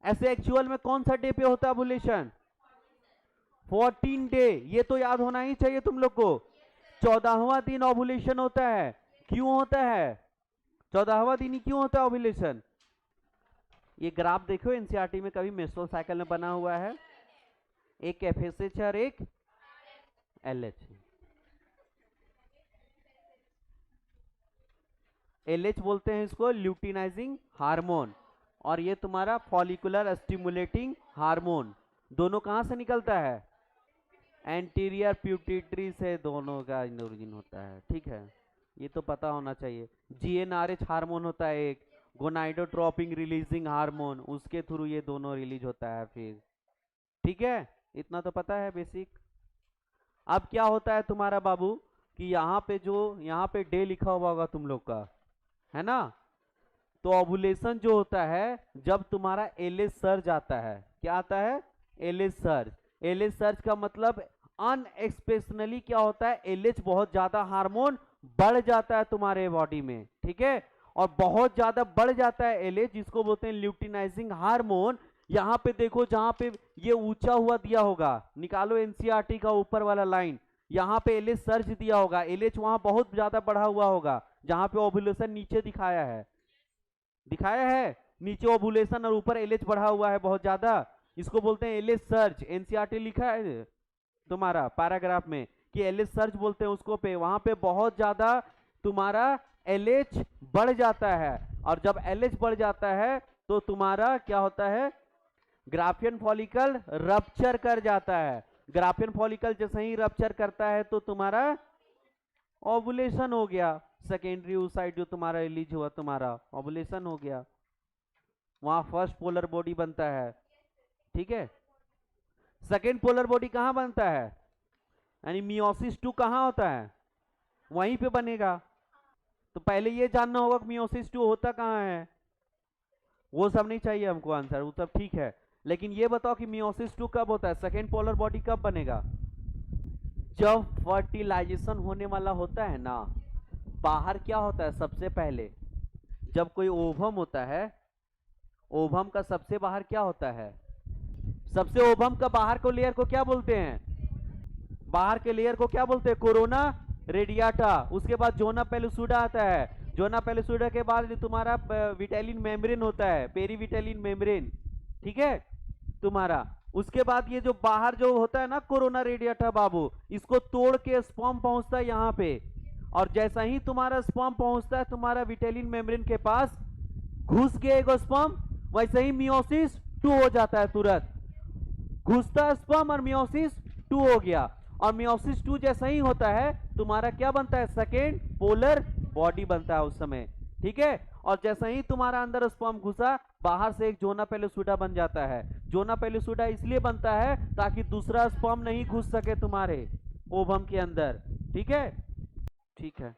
ऐसे एक्चुअल में कौन सा डे पे होता है ओव्यूलेशन? 14 डे। ये तो याद होना ही चाहिए तुम लोग को। 14वां दिन ओव्यूलेशन होता है। क्यों होता है 14वां दिन ही? क्यों होता है ओव्यूलेशन? ये ग्राफ देखो एनसीईआरटी में कभी मेंस्ट्रुअल साइकिल में बना हुआ है, एक एफएसएच और एक एलएच। एलएच बोलते हैं इसको ल्यूटिनाइजिंग हार्मोन, और ये तुम्हारा फॉलिकुलर स्टिमुलेटिंग हार्मोन। दोनों कहां से निकलता है? एंटीरियर प्यूटिटरी से दोनों का ओरिजिन होता है, ठीक है। ये तो पता होना चाहिए। जीएनआरएच हार्मोन होता है एक, गोनाइडोट्रोपिन रिलीजिंग हार्मोन, उसके थ्रू ये दोनों रिलीज होता है फिर, ठीक है। इतना तो पता है बेसिक। अब क्या होता है तुम्हारा बाबू कि यहाँ पे यहाँ पे डे लिखा हुआ होगा तुम लोग का, है ना। तो ओव्यूलेशन जो होता है जब तुम्हारा एलएच सर्ज आता है। क्या आता है? LH surge. एलएच सर्ज का मतलब अनएक्सपेशनली क्या होता है? एलएच बहुत ज्यादा हार्मोन बढ़ जाता है तुम्हारे बॉडी में, ठीक है। और बहुत ज्यादा बढ़ जाता है एलएच, जिसको बोलते हैं ल्यूटिनाइजिंग हार्मोन। यहाँ पे देखो, जहां पे ये ऊंचा हुआ दिया होगा, निकालो एनसीईआरटी का ऊपर वाला लाइन, यहाँ पे एलएच सर्ज दिया होगा, एलएच वहां बहुत ज्यादा बढ़ा हुआ होगा। जहां पे ओव्यूलेशन नीचे दिखाया है, नीचे ओव्यूलेशन और ऊपर एलएच बढ़ा हुआ है बहुत ज्यादा, इसको बोलते हैं एलएच सर्ज। एनसीईआरटी लिखा है तुम्हारा पैराग्राफ में कि एलएच सर्ज बोलते हैं उसको, पे वहां पे बहुत ज्यादा तुम्हारा एलएच बढ़ जाता है। और जब एलएच बढ़ जाता है तो तुम्हारा क्या होता है? ग्राफियन फॉलिकल रप्चर कर जाता है। ग्राफियन फॉलिकल जैसे ही रप्चर करता है तो तुम्हारा ओव्यूलेशन हो गया। सेकेंडरी oocyte जो तुम्हारा रिलीज हुआ, तुम्हारा ओव्यूलेशन हो गया, वहां फर्स्ट पोलर बॉडी बनता है, ठीक है। सेकेंड पोलर बॉडी कहां बनता है, यानी मियोसिस 2 कहां होता है, वहीं पे बनेगा। तो पहले ये जानना होगा कि मियोसिस 2 होता कहां है। वो सब नहीं चाहिए हमको आंसर, वो सब ठीक है, लेकिन ये बताओ कि मियोसिस 2 कब होता है, सेकेंड पोलर बॉडी कब बनेगा। जब फर्टिलाइजेशन होने वाला होता है ना, बाहर क्या होता है सबसे पहले, जब कोई ओवम होता है, ओवम का सबसे बाहर क्या होता है, सबसे ओवम का बाहर को लेयर को क्या बोलते हैं, बाहर के लेयर को क्या बोलते हैं, कोरोना रेडियाटा। उसके बाद जोना पेलुसुडा आता है, जोना पेलुसुडा के बाद तुम्हारा विटेलिन मेम्ब्रेन होता है, पेरीविटेलिन मेम्ब्रेन, ठीक है तुम्हारा। उसके बाद ये जो बाहर जो होता है ना कोरोना रेडियाटा बाबू, इसको तोड़ के स्पर्म पहुंचता है यहाँ पे, और जैसा ही तुम्हारा स्पर्म पहुंचता है तुम्हारा विटेलिन मेम्ब्रेन के पास, घुस गया स्पर्म, वैसे ही मियोसिस 2 हो जाता है तुरंत, घुसता है स्पर्म और मियोसिस 2 हो गया। और मियोसिस 2 जैसा ही होता है तुम्हारा क्या बनता है, सेकेंड पोलर बॉडी बनता है उस समय, ठीक है। और जैसा ही तुम्हारा अंदर स्पर्म घुसा, बाहर से एक जोना पेलुसुडा बन जाता है। जोना पेलुसुडा इसलिए बनता है ताकि दूसरा स्पर्म नहीं घुस सके तुम्हारे ओवम के अंदर, ठीक है। ठीक है,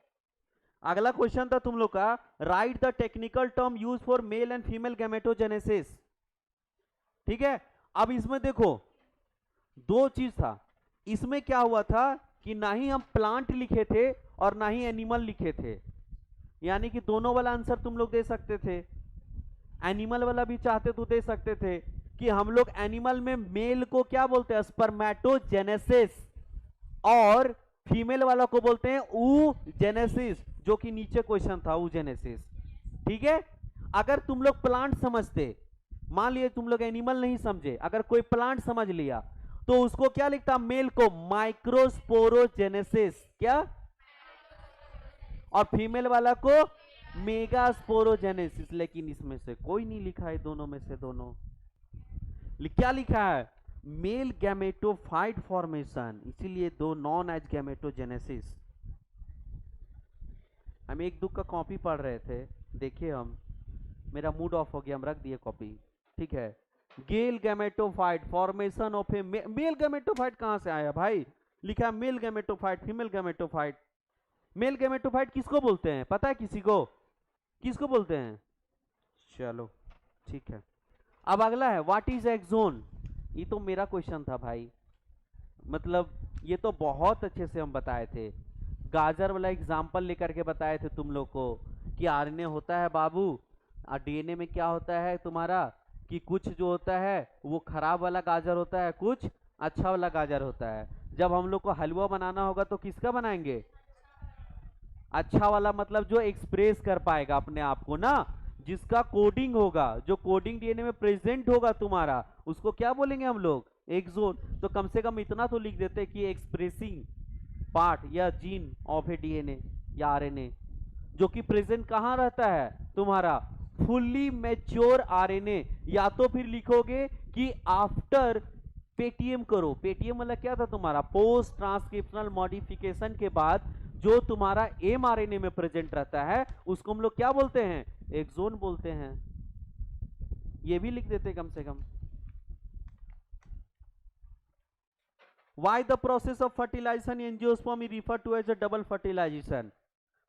अगला क्वेश्चन था तुम लोग का, right the technical term use for male and female gametogenesis, ठीक है। अब इसमें देखो दो चीज था, इसमें क्या हुआ था कि ना ही हम प्लांट लिखे थे और ना ही एनिमल लिखे थे, यानी कि दोनों वाला आंसर तुम लोग दे सकते थे। एनिमल वाला भी चाहते तो दे सकते थे कि हम लोग एनिमल में मेल को क्या बोलते हैं, स्पर्मेटोजेनेसिस, और फीमेल वाला को बोलते हैं oogenesis, जो कि नीचे क्वेश्चन था oogenesis, ठीक है। अगर तुम लोग प्लांट समझते, मान लिए तुम लोग एनिमल नहीं समझे, अगर कोई प्लांट समझ लिया तो उसको क्या लिखता, मेल को माइक्रोस्पोरोजेनेसिस, क्या, और फीमेल वाला को मेगास्पोरोजेनेसिस, लेकिन इसमें से कोई नहीं लिखा है, दोनों में से दोनों क्या लिखा है, मेल गैमेटोफाइट फॉर्मेशन, इसीलिए दो नॉन एज गैमेटोजेनेसिस। हम एक दुख का कॉपी पढ़ रहे थे, देखिए हम, मेरा मूड ऑफ हो गया, हम रख दिए कॉपी, ठीक है। गेल gametophyte formation of a male gametophyte कहां से आया भाई, लिखा male gametophyte, female gametophyte. Male gametophyte किसको बोलते हैं, पता है किसी को, किसको बोलते हैं, चलो ठीक है। अब अगला है व्हाट इज एक्सोन, ये तो मेरा क्वेश्चन था भाई, मतलब ये तो बहुत अच्छे से हम बताए थे, गाजर वाला एग्जाम्पल लेकर के बताए थे तुम लोग को कि आरएनए होता है बाबू, और डीएनए में क्या होता है तुम्हारा, कि कुछ जो होता है वो खराब वाला गाजर होता है, कुछ अच्छा वाला गाजर होता है। जब हम लोग को हलवा बनाना होगा तो किसका बनाएंगे, अच्छा वाला, मतलब जो एक्सप्रेस कर पाएगा अपने आप को ना, जिसका कोडिंग होगा, जो कोडिंग डीएनए में प्रेजेंट होगा तुम्हारा, उसको क्या बोलेंगे हम लोग, एक्सोन। तो कम से कम इतना तो लिख देते कि एक्सप्रेसिंग पार्ट या जीन ऑफ ए डीएनए या आरएनए, जो कि प्रेजेंट कहां रहता है तुम्हारा, फुल्ली मैच्योर आरएनए। या तो फिर लिखोगे कि आफ्टर पेटीएम करो, पेटीएम मतलब क्या था तुम्हारा, पोस्ट ट्रांसक्रिप्शनल मॉडिफिकेशन के बाद जो तुम्हारा एमआरएनए में प्रेजेंट रहता है उसको हम लोग क्या बोलते हैं, एक्सोन बोलते हैं। ये भी लिख देते कम से कम। Why the process of fertilization in angiosperm is referred to as a double fertilization?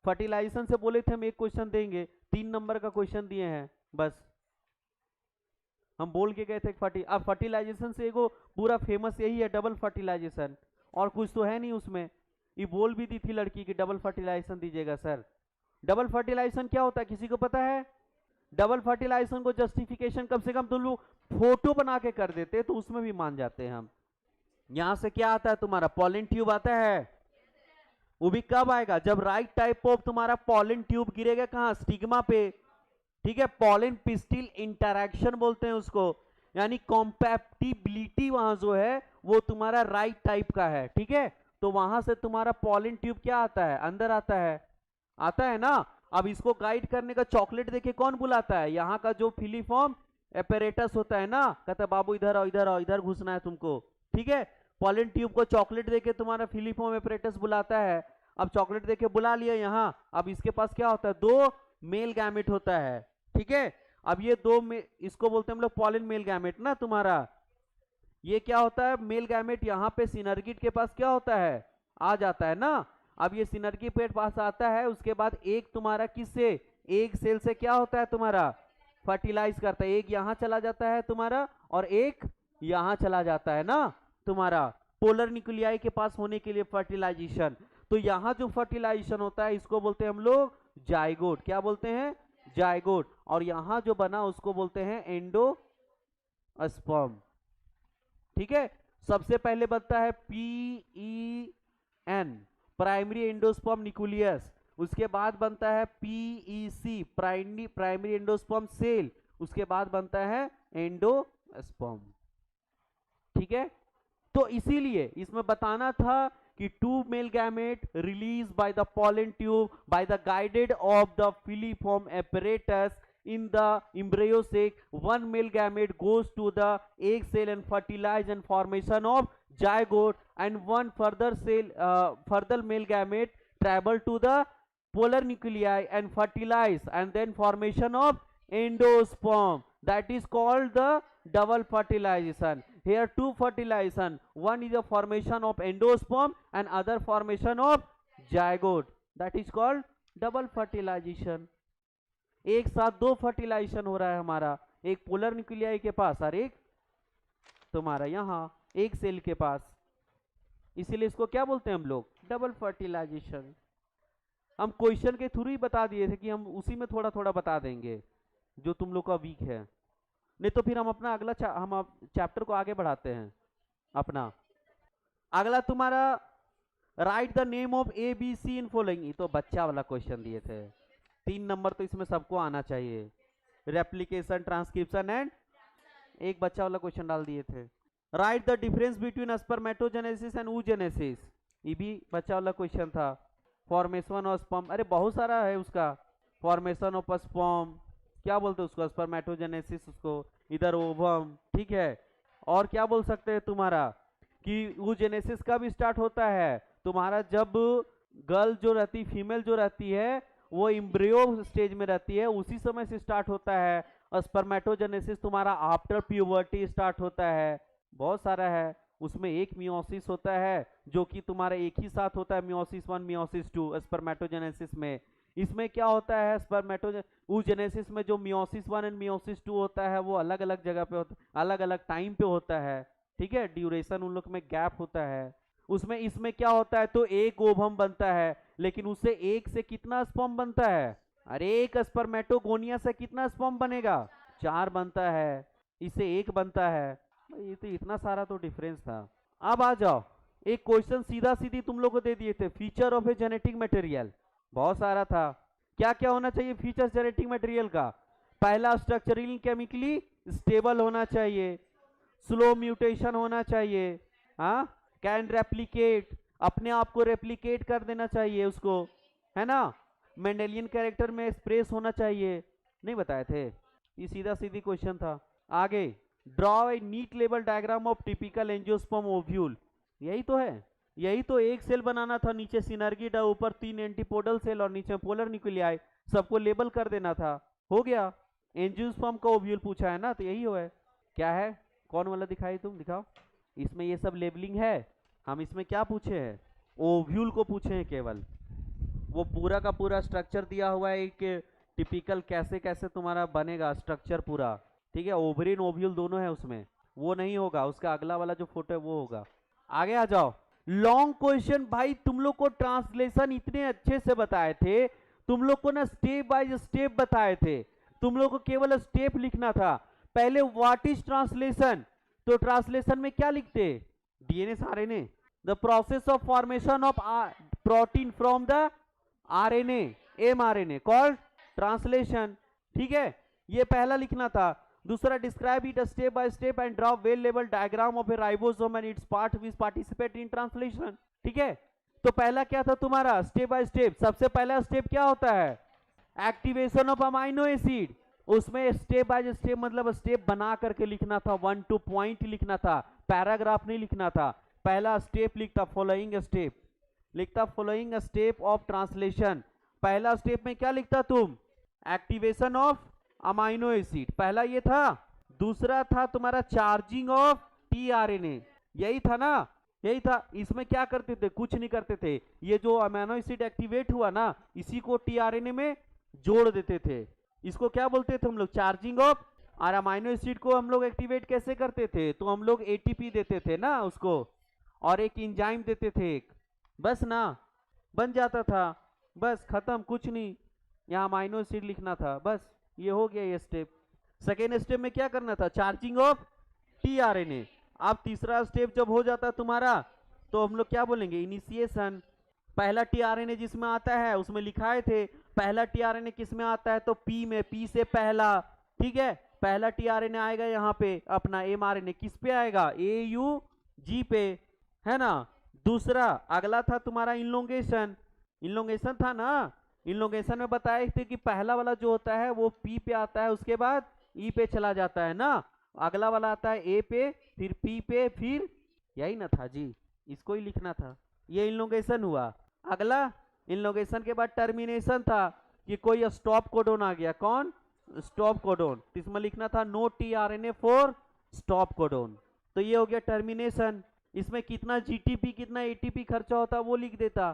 Fertilisation से बोले थे हम एक क्वेश्चन देंगे, 3 नंबर का क्वेश्चन दिए हैं बस, हम बोल के गए थे अब फर्टिलाइजेशन से एगो पूरा फेमस यही है डबल फर्टिलाइजेशन, और कुछ तो है नहीं उसमें। ये बोल भी दी थी लड़की कि डबल फर्टिलाइजेशन दीजिएगा सर। डबल फर्टिलाइजेशन क्या होता है किसी को पता है, डबल फर्टिलाइजेशन को जस्टिफिकेशन कम से कम तुम लोग फोटो बना के कर देते तो उसमें भी मान जाते हैं हम। यहां से क्या आता है तुम्हारा, पॉलन ट्यूब आता है, वो भी कब आएगा, जब राइट टाइप ऑफ तुम्हारा पॉलन ट्यूब गिरेगा कहां, स्टिग्मा पे, ठीक है। पॉलन पिस्टिल इंटरैक्शन बोलते हैं उसको, यानी कॉम्पैटिबिलिटी वहां जो है वो तुम्हारा राइट टाइप का है, ठीक है। तो वहां से तुम्हारा पॉलन ट्यूब क्या आता है, अंदर आता है ना। अब इसको गाइड करने का चॉकलेट देके कौन बुलाता है, यहाँ का जो फिलीफॉर्म एपरेटस होता है ना, कहता है बाबू इधर आओ इधर आओ, इधर घुसना है तुमको, ठीक है। पॉलन ट्यूब को चॉकलेट देके तुम्हारा फिलीफॉर्म एपरेटस बुलाता है। अब चॉकलेट देके बुला लिया यहाँ, अब इसके पास क्या होता है, 2 मेल गैमेट होता है, ठीक है। अब ये 2 इसको बोलते हैं हम लोग पॉलन मेल गैमेट ना तुम्हारा, ये क्या होता है, मेल गैमेट यहाँ पे सिनर्गिड के पास क्या होता है, आ जाता है ना। अब ये सिनर्गिड के पास आता है, उसके बाद एक तुम्हारा किससे, एक सेल से क्या होता है तुम्हारा, फर्टिलाइज करता है। एक यहाँ चला जाता है तुम्हारा और एक यहाँ चला जाता है ना तुम्हारा, पोलर न्यूक्लियाई के पास होने के लिए फर्टिलाइजेशन। तो यहाँ जो फर्टिलाइजेशन होता है इसको बोलते हैं हम लोग जाइगोट। क्या बोलते हैं, जाइगोट। और यहाँ जो बना उसको बोलते हैं एंडोस्पर्म। ठीक है, सबसे पहले बनता है PEN, प्राइमरी एंडोस्पर्म न्यूक्लियस। उसके बाद बनता है PEC, प्राइमरी एंडोस्पर्म सेल। उसके बाद बनता है एंडोस्पर्म। ठीक है, तो इसीलिए इसमें बताना था कि two male gamete release by the pollen tube by the guided of the filiform apparatus in the embryo sac. One male gamete goes to the egg cell and fertilize and formation of zygote, and one further male gamete travel to the polar nuclei and fertilize, and then formation of endosperm. That is called the double fertilization. Here two fertilization, one is the formation of endosperm and other formation of zygote. That is called double fertilization. एक साथ दो fertilisation हो रहा है हमारा, एक polar nuclei के पास और एक तुम्हारा यहाँ एक सेल के पास। इसीलिए इसको क्या बोलते हैं हम लोग, डबल फर्टिलाइजेशन। हम क्वेश्चन के थ्रू ही बता दिए थे कि हम उसी में थोड़ा थोड़ा बता देंगे जो तुम लोग का वीक है, नहीं तो फिर हम अपना अगला हम चैप्टर को आगे बढ़ाते हैं अपना। अगला तुम्हारा right the name of ABC in following, तो बच्चा वाला क्वेश्चन दिए थे, 3 नंबर तो इसमें सबको आना चाहिए। रेप्लिकेशन, ट्रांसक्रिप्शन एंड एक बच्चा वाला क्वेश्चन डाल दिए थे। Right the difference between spermatogenesis and oogenesis, ये भी बच्चा वाला क्वेश्चन था। फॉर्मेशन ऑफ स्पर्म, अरे बहुत सारा है उसका। फॉर्मेशन ऑफ स्पर्म, क्या बोलते हैं उसको, स्पर्मेटोजेनेसिस उसको, इधर ओवम। ठीक है, और क्या बोल सकते हैं तुम्हारा कि oogenesis का भी स्टार्ट होता है तुम्हारा जब गर्ल जो रहती, फीमेल जो रहती है वो एम्ब्रियो स्टेज में रहती है, उसी समय से स्टार्ट होता है। और स्पर्मेटोजेनेसिस तुम्हारा आफ्टर प्यूबर्टी स्टार्ट होता है। बहुत सारा है उसमें, एक मियोसिस होता है जो कि तुम्हारा एक ही साथ होता है, मियोसिस 1 मियोसिस 2 स्पर्मेटोजेनेसिस में। इसमें क्या होता है, oogenesis में जो मियोसिस 1 एंड मियोसिस 2 होता है वो अलग अलग जगह पे होता है, अलग अलग टाइम पे होता है। ठीक है, ड्यूरेशन उन लोग में गैप होता है उसमें। इसमें क्या होता है, तो एक ओवम बनता है, लेकिन उससे एक से कितना स्पर्म बनता है, अरे एक स्पर्मेटोगोनिया से कितना स्पर्म बनेगा, 4 बनता है, इससे 1 बनता है। ये तो इतना सारा तो डिफरेंस था। अब आ जाओ, एक क्वेश्चन सीधा सीधी तुम लोग को दे दिए थे, feature of a genetic material. बहुत सारा था, क्या क्या होना चाहिए फीचर जेनेटिक मटेरियल का। पहला, स्ट्रक्चरली केमिकली स्टेबल होना चाहिए, स्लो म्यूटेशन होना चाहिए, हाँ, कैन रेप्लिकेट, अपने आप को रेप्लिकेट कर देना चाहिए उसको, है ना। मेंडेलियन कैरेक्टर में एक्सप्रेस होना चाहिए, नहीं बताए थे, ये सीधा सीधी क्वेश्चन था। आगे, draw a neat level diagram of typical angiosperm ovule, यही तो है, यही तो एक सेल बनाना था, नीचे सिनर्गिड, ऊपर 3 एंटीपोडल सेल और नीचे पोलर न्यूक्लियाई, सबको लेबल कर देना था, हो गया। एंजियोस्पर्म का ओव्यूल पूछा है ना, तो यही है। क्या है, कौन वाला दिखाई, तुम दिखाओ। इसमें ये सब लेबलिंग है, हम इसमें क्या पूछे हैं, ओव्यूल को पूछे हैं केवल। वो पूरा का पूरा स्ट्रक्चर दिया हुआ है एक टिपिकल कैसे कैसे तुम्हारा बनेगा स्ट्रक्चर पूरा। ठीक है, ओवरीन ओव्यूल दोनों है उसमें, वो नहीं होगा, उसका अगला वाला जो फोटो है वो होगा। आगे आ जाओ, लॉन्ग क्वेश्चन। भाई तुम लोग को ट्रांसलेशन इतने अच्छे से बताए थे, तुम लोग को ना स्टेप बाय स्टेप बताए थे, तुम लोग को केवल स्टेप लिखना था। पहले व्हाट इज ट्रांसलेशन, तो ट्रांसलेशन में क्या लिखते, DNA RNA, the process of formation of protein from the RNA mRNA called translation. ठीक है, ये पहला लिखना था। दूसरा, describe it step by step and draw well level diagram of A ribosome and it's part which participate in translation. ठीक है, तो पहला क्या था तुम्हारा, स्टेप बाय स्टेप। सबसे पहला स्टेप क्या होता है, एक्टिवेशन ऑफ अमाइनो एसिड। उसमें स्टेप बाय स्टेप मतलब स्टेप बना करके लिखना था, 1 2 पॉइंट लिखना था, पैराग्राफ नहीं लिखना था। पहला स्टेप लिखता फॉलोइंग स्टेप, लिखता फॉलोइंग स्टेप ऑफ ट्रांसलेशन। पहला स्टेप में क्या लिखता तुम, एक्टिवेशन ऑफ अमाइनो एसिड, पहला ये था। दूसरा था तुम्हारा चार्जिंग ऑफ टीआरएनए, यही था ना, यही था। इसमें क्या करते थे, कुछ नहीं करते थे, ये जो अमीनो एसिड एक्टिवेट हुआ ना, इसी को टीआरएनए में जोड़ देते थे। इसको क्या बोलते थे हम लोग, चार्जिंग ऑफ। और अमीनो एसिड को हम लोग एक्टिवेट कैसे करते थे, तो हम लोग एटीपी देते थे ना उसको, और एक एंजाइम देते थे एक, बस ना, बन जाता था, बस खत्म, कुछ नहीं। यहाँ अमीनो एसिड लिखना था, बस ये हो गया ये स्टेप। सेकेंड स्टेप में क्या करना था, चार्जिंग ऑफ टीआरएनए। अब तीसरा स्टेप जब हो जाता तुम्हारा, तो हम लोग क्या बोलेंगे, इनिशिएशन। पहला टीआरएनए जिसमें आता है उसमें लिखाए थे, पहला टीआरएनए किस में आता है, तो पी में, पी से पहला, ठीक है। पहला टीआरएनए आएगा यहाँ पे अपना एमआरएनए किस पे आएगा, एयूजी पे, है ना। दूसरा अगला था तुम्हारा इनलोंगेशन, इनलोंगेशन था ना। इनलोंगेशन में बताए थे कि पहला वाला जो होता है वो पी पे आता है, उसके बाद ई पे चला जाता है ना। अगला वाला आता है ए पे, फिर पी पे, फिर, यही ना था जी, इसको ही लिखना था। ये इनलोंगेशन हुआ। अगला इनलोंगेशन के बाद टर्मिनेशन था, कि कोई स्टॉप कोडोन आ गया, कौन, स्टॉप कोडोन, इसमें लिखना था no tRNA for stop codon, तो ये हो गया टर्मिनेशन। इसमें कितना जीटीपी कितना एटीपी खर्चा होता है वो लिख देता,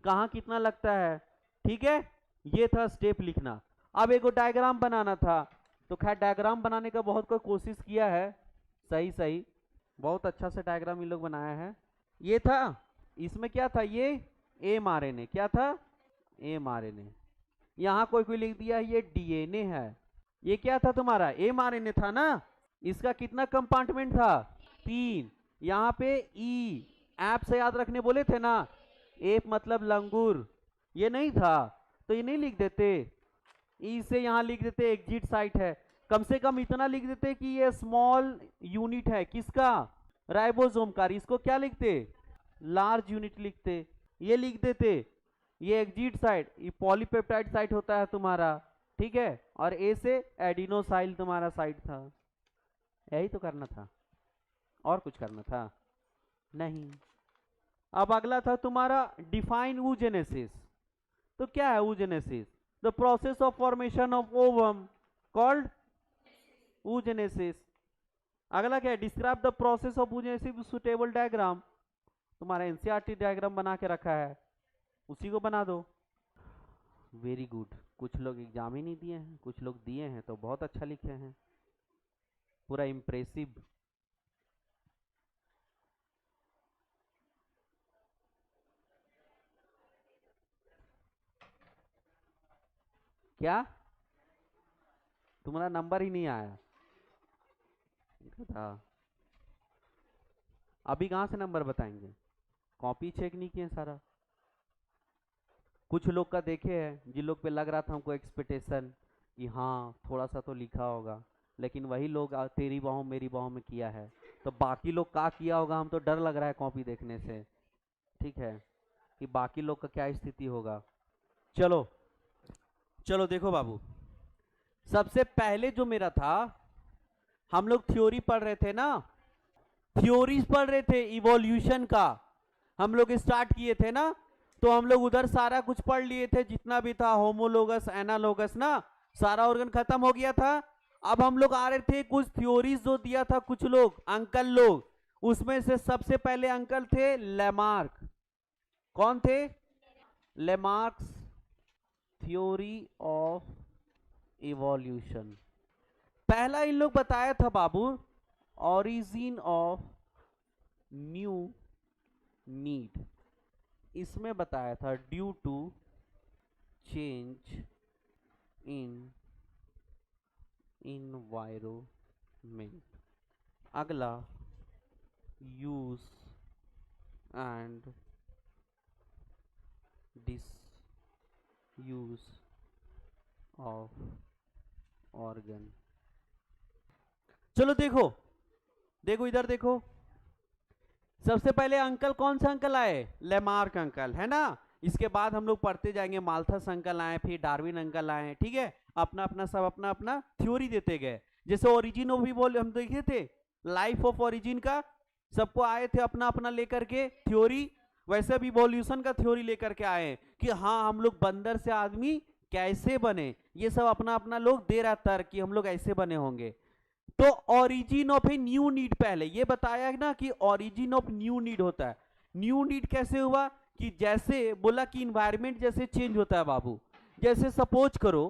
कहाँ कितना लगता है, ठीक है। ये था स्टेप लिखना। अब एक डायग्राम बनाना था, तो खैर डायग्राम बनाने का बहुत कोई कोशिश किया है, सही सही, बहुत अच्छा से डायग्राम इन लोग बनाया है। ये था, इसमें क्या था, ये एमआरएनए, क्या था, एमआरएनए। यहाँ कोई लिख दिया ये डीएनए है, ये क्या था तुम्हारा, एमआरएनए था ना। इसका कितना कंपार्टमेंट था, 3। यहाँ पे ई, ऐप से याद रखने बोले थे ना, एप मतलब लंगूर, ये नहीं था, तो ये नहीं लिख देते, ई से यहाँ लिख देते एग्जिट साइट है, कम से कम इतना लिख देते कि ये स्मॉल यूनिट है, किसका, राइबोसोम का। इसको क्या लिखते, लार्ज यूनिट लिखते, ये लिख देते। ये एग्जिट साइट, ये पॉलीपेप्टाइड साइट होता है तुम्हारा, ठीक है। और ए से एडिनोसाइल तुम्हारा साइट था, यही तो करना था, और कुछ करना था नहीं। अब अगला था तुम्हारा डिफाइन oogenesis। तो क्या है oogenesis, the process of formation of ovum called oogenesis। अगला क्या है, describe the process of oogenesis suitable diagram. तुम्हारा एनसीईआरटी डायग्राम बना के रखा है, उसी को बना दो। वेरी गुड, कुछ लोग एग्जाम ही नहीं दिए हैं, कुछ लोग दिए हैं तो बहुत अच्छा लिखे हैं, पूरा इम्प्रेसिव। क्या, तुम्हारा नंबर ही नहीं आया था, अभी कहाँ से नंबर बताएंगे, कॉपी चेक नहीं किए सारा। कुछ लोग का देखे हैं, जिन लोग पे लग रहा था हमको एक्सपेक्टेशन कि हाँ थोड़ा सा तो लिखा होगा, लेकिन वही लोग तेरी बाहों मेरी बाहों में किया है, तो बाकी लोग का किया होगा, हम तो डर लग रहा है कॉपी देखने से, ठीक है, कि बाकी लोग का क्या स्थिति होगा। चलो चलो देखो बाबू, सबसे पहले जो मेरा था, हम लोग थ्योरी पढ़ रहे थे ना, थ्योरीज पढ़ रहे थे इवोल्यूशन का, हम लोग स्टार्ट किए थे ना, तो हम लोग उधर सारा कुछ पढ़ लिए थे, जितना भी था होमोलोगस एनालोगस ना, सारा ऑर्गन खत्म हो गया था। अब हम लोग आ रहे थे कुछ थ्योरीज जो दिया था कुछ लोग अंकल लोग, उसमें से सबसे पहले अंकल थे लेमार्क। कौन थे, लेमार्क्स थ्योरी ऑफ इवोल्यूशन। पहला इन लोग बताया था बाबू, ओरिजिन ऑफ न्यू नीड, इसमें बताया था due to change in environment. अगला use and disuse of organ. चलो देखो देखो इधर देखो, सबसे पहले अंकल कौन सा अंकल आए, लेमार्क अंकल, है ना। इसके बाद हम लोग पढ़ते जाएंगे, माल्थस अंकल आए, फिर डार्विन अंकल आए, ठीक है, अपना अपना सब अपना अपना थ्योरी देते गए। जैसे ओरिजिन ऑफ भी बोले हम देखे थे, लाइफ ऑफ ओरिजिन का सबको आए थे अपना अपना लेकर के थ्योरी, वैसे भी इवोल्यूशन का थ्योरी लेकर के आए कि हाँ हम लोग बंदर से आदमी कैसे बने, ये सब अपना अपना लोग दे रहा तर्क कि हम लोग ऐसे बने होंगे। तो origin of a new need, पहले ये बताया ना कि ऑरिजिन ऑफ न्यू नीड होता है। न्यू नीड कैसे हुआ कि जैसे बोला कि इन्वायरमेंट जैसे चेंज होता है बाबू, जैसे सपोज करो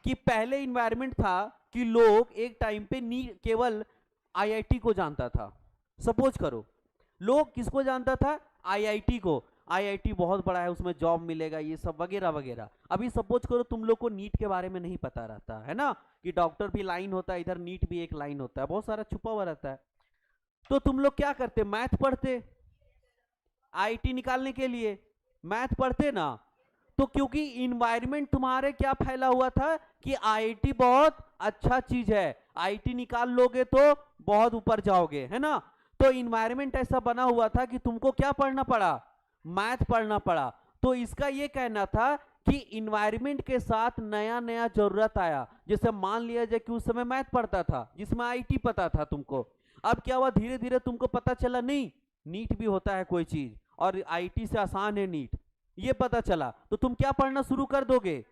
कि पहले इन्वायरमेंट था कि लोग एक टाइम पे केवल आईआईटी को जानता था। सपोज करो लोग किसको जानता था, आईआईटी को, आईआईटी बहुत बड़ा है उसमें जॉब मिलेगा ये सब वगैरह वगैरह। अभी सपोज करो तुम लोग को नीट के बारे में नहीं पता रहता है ना, कि डॉक्टर भी लाइन होता है, इधर नीट भी एक लाइन होता है, बहुत सारा छुपा हुआ रहता है। तो तुम लोग क्या करते, मैथ पढ़ते, आईआईटी निकालने के लिए मैथ पढ़ते ना। तो क्योंकि इन्वायरमेंट तुम्हारे क्या फैला हुआ था कि आईआईटी बहुत अच्छा चीज है, आईआईटी निकाल लोगे तो बहुत ऊपर जाओगे, है ना। तो इन्वायरमेंट ऐसा बना हुआ था कि तुमको क्या पढ़ना पड़ा, मैथ पढ़ना पड़ा। तो इसका ये कहना था कि इन्वायरमेंट के साथ नया नया जरूरत आया। जैसे मान लिया जाए कि उस समय मैथ पढ़ता था जिसमें आईटी पता था तुमको, अब क्या हुआ धीरे धीरे तुमको पता चला नहीं नीट भी होता है कोई चीज और आईटी से आसान है नीट, ये पता चला। तो तुम क्या पढ़ना शुरू कर दोगे,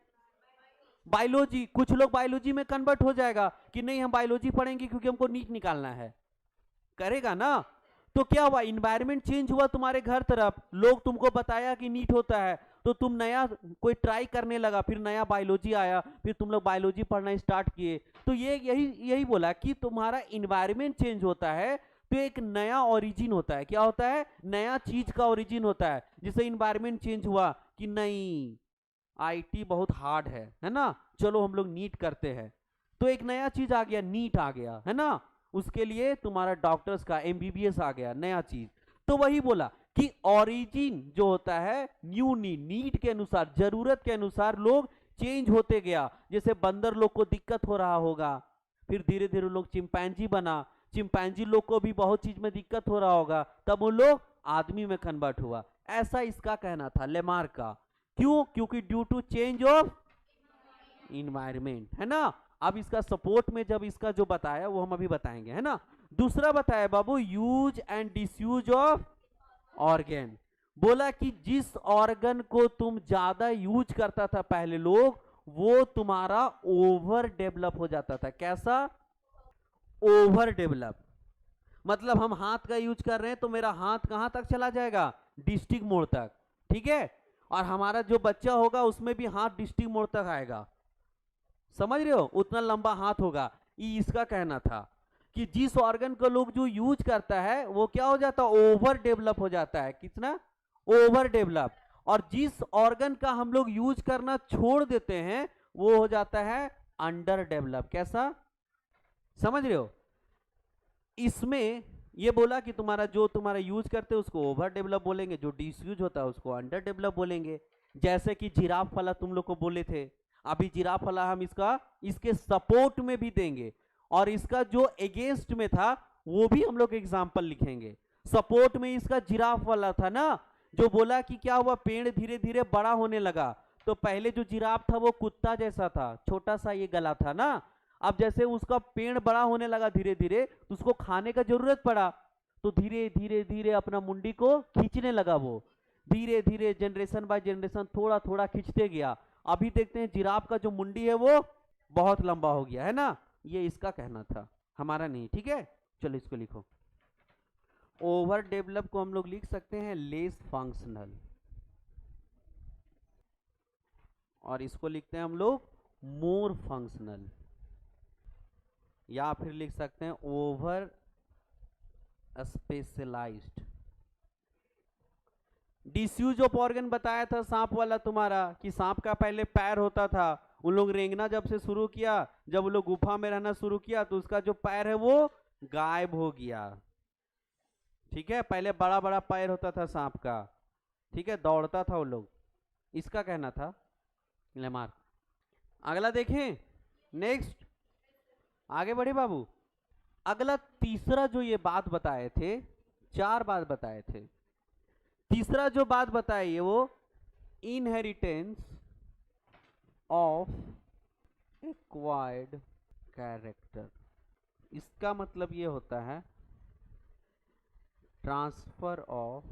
बायोलॉजी। कुछ लोग बायोलॉजी में कन्वर्ट हो जाएगा कि नहीं हम बायोलॉजी पढ़ेंगे क्योंकि हमको नीट निकालना है, करेगा ना। तो क्या हुआ, इन्वायरमेंट चेंज हुआ तुम्हारे घर तरफ, लोग तुमको बताया कि नीट होता है तो तुम नया कोई ट्राई करने लगा, फिर नया बायोलॉजी आया, फिर तुम लोग बायोलॉजी पढ़ना स्टार्ट किए। तो ये यही बोला कि तुम्हारा इन्वायरमेंट चेंज होता है तो एक नया ओरिजिन होता है। क्या होता है, नया चीज का ओरिजिन होता है। जैसे इन्वायरमेंट चेंज हुआ कि नहीं आईटी बहुत हार्ड है ना, चलो हम लोग नीट करते हैं, तो एक नया चीज आ गया, नीट आ गया, है ना। उसके लिए तुम्हारा डॉक्टर्स का एमबीबीएस आ गया, नया चीज। तो वही बोला कि ओरिजिन जो होता है न्यू नीड के अनुसार, जरूरत के अनुसार लोग चेंज होते गया। जैसे बंदर लोग को दिक्कत हो रहा होगा, फिर धीरे धीरे लोग चिंपैंजी बना, चिंपैंजी लोग को भी बहुत चीज में दिक्कत हो रहा होगा, तब वो लोग आदमी में कन्वर्ट हुआ। ऐसा इसका कहना था लेमार्क का। क्यों, क्योंकि due to change of environment, है ना। अब इसका सपोर्ट में जब इसका जो बताया वो हम अभी बताएंगे, है ना। दूसरा बताया बाबू, use and disuse of organ. बोला कि जिस ऑर्गन को तुम ज्यादा यूज करता था पहले लोग, वो तुम्हारा ओवर डेवलप हो जाता था। कैसा, ओवर डेवलप। मतलब हम हाथ का यूज कर रहे हैं तो मेरा हाथ कहां तक चला जाएगा, डिस्ट्रिक्ट मोड़ तक, ठीक है। और हमारा जो बच्चा होगा उसमें भी हाथ डिस्ट्रिक्ट मोड़ तक आएगा, समझ रहे हो, उतना लंबा हाथ होगा। ये इसका कहना था कि जिस ऑर्गन को लोग जो यूज करता है वो क्या हो जाता है, ओवर डेवलप हो जाता है। कितना, ओवर डेवलप। और जिस ऑर्गन का हम लोग यूज करना छोड़ देते हैं वो हो जाता है अंडर डेवलप। कैसा, समझ रहे हो। इसमें ये बोला कि तुम्हारा यूज करते हैं उसको ओवर डेवलप बोलेंगे, जो डिसयूज होता है उसको अंडर डेवलप बोलेंगे। जैसे कि जिराफ वाला तुम लोग को बोले थे, अभी जिराफ वाला हम इसके सपोर्ट में भी देंगे, और इसका जो अगेंस्ट में था वो भी हम लोग एग्जाम्पल लिखेंगे। सपोर्ट में इसका जिराफ वाला था ना, जो बोला कि क्या हुआ, पेड़ धीरे धीरे बड़ा होने लगा। तो पहले जो जिराफ था वो कुत्ता जैसा था, छोटा सा ये गला था ना। अब जैसे उसका पेड़ बड़ा होने लगा धीरे धीरे, तो उसको खाने का जरूरत पड़ा, तो धीरे धीरे धीरे अपना मुंडी को खींचने लगा। वो धीरे धीरे जनरेशन बाय जनरेशन थोड़ा थोड़ा खींचते गया। अभी देखते हैं जिराफ का जो मुंडी है वो बहुत लंबा हो गया, है ना। ये इसका कहना था, हमारा नहीं, ठीक है। चलो इसको लिखो। ओवर डेवलप को हम लोग लिख सकते हैं लेस फंक्शनल, और इसको लिखते हैं हम लोग मोर फंक्शनल, या फिर लिख सकते हैं over specialised. Disuse of organ बताया था सांप वाला तुम्हारा, कि सांप का पहले पैर होता था, उन लोग रेंगना जब से शुरू किया, जब वो लोग गुफा में रहना शुरू किया तो उसका जो पैर है वो गायब हो गया, ठीक है। पहले बड़ा बड़ा पैर होता था सांप का, ठीक है, दौड़ता था वो लोग, इसका कहना था लेमार्क। अगला देखें, नेक्स्ट, आगे बढ़े बाबू। अगला तीसरा जो ये बात बताए थे, 4 बात बताए थे, तीसरा जो बात बताई है वो इनहेरिटेंस ऑफ एक्वायर्ड कैरेक्टर। इसका मतलब ये होता है transfer of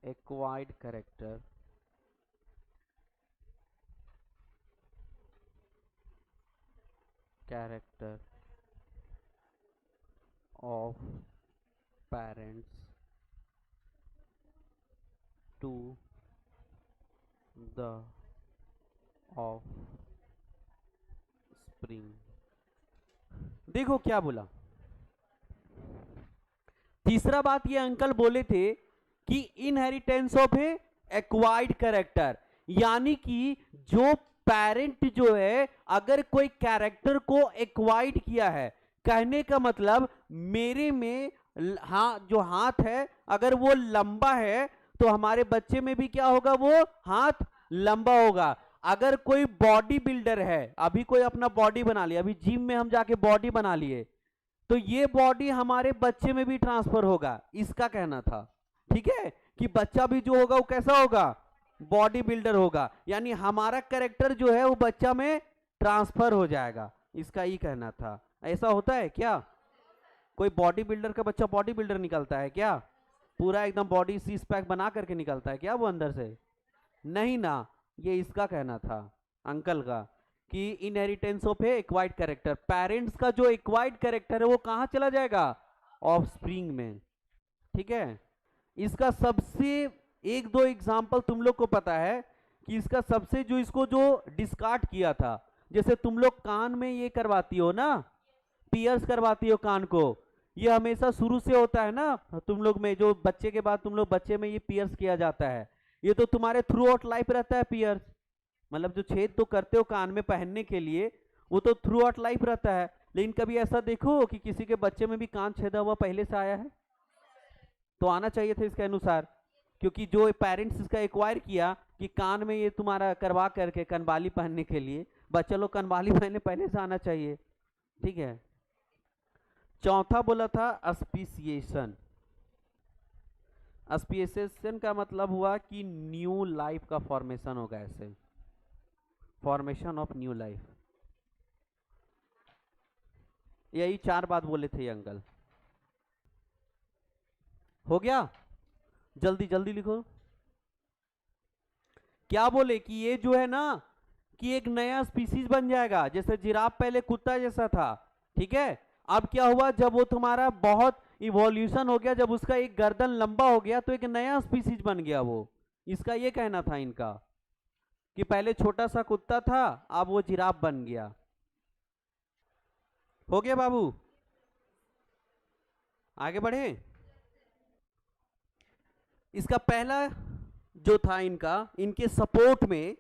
acquired character character of parents to the offspring. देखो क्या बोला, तीसरा बात ये अंकल बोले थे कि inheritance of A acquired character, यानी कि जो पेरेंट जो है अगर कोई कैरेक्टर को एक्वायर्ड किया है, कहने का मतलब मेरे में जो हाथ है अगर वो लंबा है तो हमारे बच्चे में भी क्या होगा, वो हाथ लंबा होगा। अगर कोई बॉडी बिल्डर है, अभी कोई अपना बॉडी बना लिया, अभी जिम में हम जाके बॉडी बना लिए, तो ये बॉडी हमारे बच्चे में भी ट्रांसफर होगा, इसका कहना था। ठीक है, कि बच्चा भी जो होगा वो कैसा होगा, बॉडी बिल्डर होगा, यानी हमारा कैरेक्टर जो है वो बच्चा में ट्रांसफर हो जाएगा, इसका ही कहना था। ऐसा होता है क्या? कोई बॉडी बिल्डर का बच्चा बॉडी बिल्डर निकलता है क्या? पूरा एकदम बॉडी सिक्स पैक बना करके निकलता है क्या वो अंदर से? नहीं ना, ये इसका कहना था अंकल का कि inheritance of A acquired character, parents का जो एक्वायर्ड कैरेक्टर है वो कहां चला जाएगा, ऑफस्प्रिंग में। ठीक है, इसका सबसे एक दो एग्जांपल तुम लोग को पता है कि इसका सबसे जो इसको जो डिस्कार्ड किया था, जैसे तुम लोग कान में ये करवाती हो ना, पियर्स करवाती हो कान को, ये हमेशा शुरू से होता है ना तुम लोग में, जो बच्चे के बाद तुम लोग बच्चे में ये पियर्स किया जाता है, ये तो तुम्हारे थ्रू आउट लाइफ रहता है पियर्स, मतलब जो छेद तो करते हो कान में पहनने के लिए वो तो थ्रू आउट लाइफ रहता है। लेकिन कभी ऐसा देखो कि किसी के बच्चे में भी कान छेदा हुआ पहले से आया है? तो आना चाहिए था इसके अनुसार, क्योंकि जो पेरेंट्स इसका एक्वायर किया कि कान में ये तुम्हारा करवा करके कनबाली पहनने के लिए, बच्चा लोग कनबाली पहनने पहले से आना चाहिए। ठीक है, चौथा बोला था अस्पिसिएशन। अस्पिसिएशन का मतलब हुआ कि न्यू लाइफ का फॉर्मेशन होगा, ऐसे फॉर्मेशन ऑफ न्यू लाइफ। यही चार बात बोले थे अंकल। हो गया, जल्दी जल्दी लिखो। क्या बोले कि ये जो है ना कि एक नया स्पीसीज बन जाएगा, जैसे जिराफ पहले कुत्ता जैसा था। ठीक है, अब क्या हुआ, जब वो तुम्हारा बहुत इवोल्यूशन हो गया, जब उसका एक गर्दन लंबा हो गया तो एक नया स्पीसीज बन गया वो, इसका ये कहना था इनका कि पहले छोटा सा कुत्ता था अब वो जिराफ बन गया। हो गया बाबू, आगे बढ़े। इसका पहला जो था इनका, इनके सपोर्ट में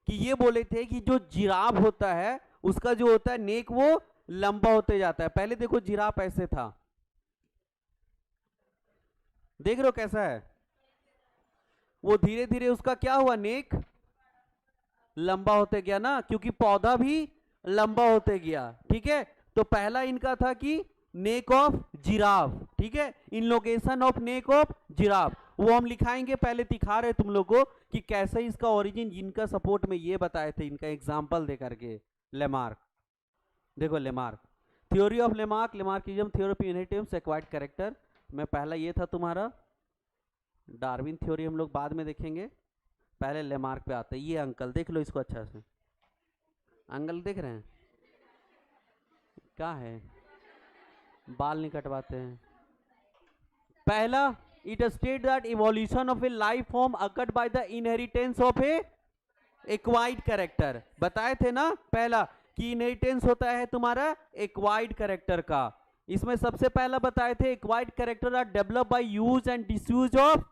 कि ये बोले थे कि जो जिराफ होता है उसका जो होता है नेक वो लंबा होते जाता है। पहले देखो जिराफ ऐसे था, देख रहे हो कैसा है, वो धीरे धीरे उसका क्या हुआ, नेक लंबा होते गया ना, क्योंकि पौधा भी लंबा होते गया। ठीक है, तो पहला इनका था कि नेक ऑफ जिराफ। ठीक है, इनलोकेशन ऑफ नेक ऑफ जिराफ, वो हम लिखाएंगे, पहले दिखा रहे तुम लोग को कि कैसे इसका ओरिजिन, जिनका सपोर्ट में ये बताए थे इनका एग्जांपल दे करके। लेमार्क, देखो Lamarck, theory of Lamarck, Lamarckism, theory of inheritance, acquired character में पहला ये था तुम्हारा। डार्विन थ्योरी हम लोग बाद में देखेंगे, पहले लेमार्क पे आते हैं। ये अंकल देख लो इसको अच्छा से, अंकल देख रहे हैं क्या है, बाल नहीं कटवाते हैं। पहला, it states that evolution of a life form occurred by the inheritance of a acquired character। बताए थे ना पहला कि इनहेरिटेंस होता है तुम्हारा एक्वायर्ड कैरेक्टर का। इसमें सबसे पहला बताए थे acquired character are develop by use and disuse of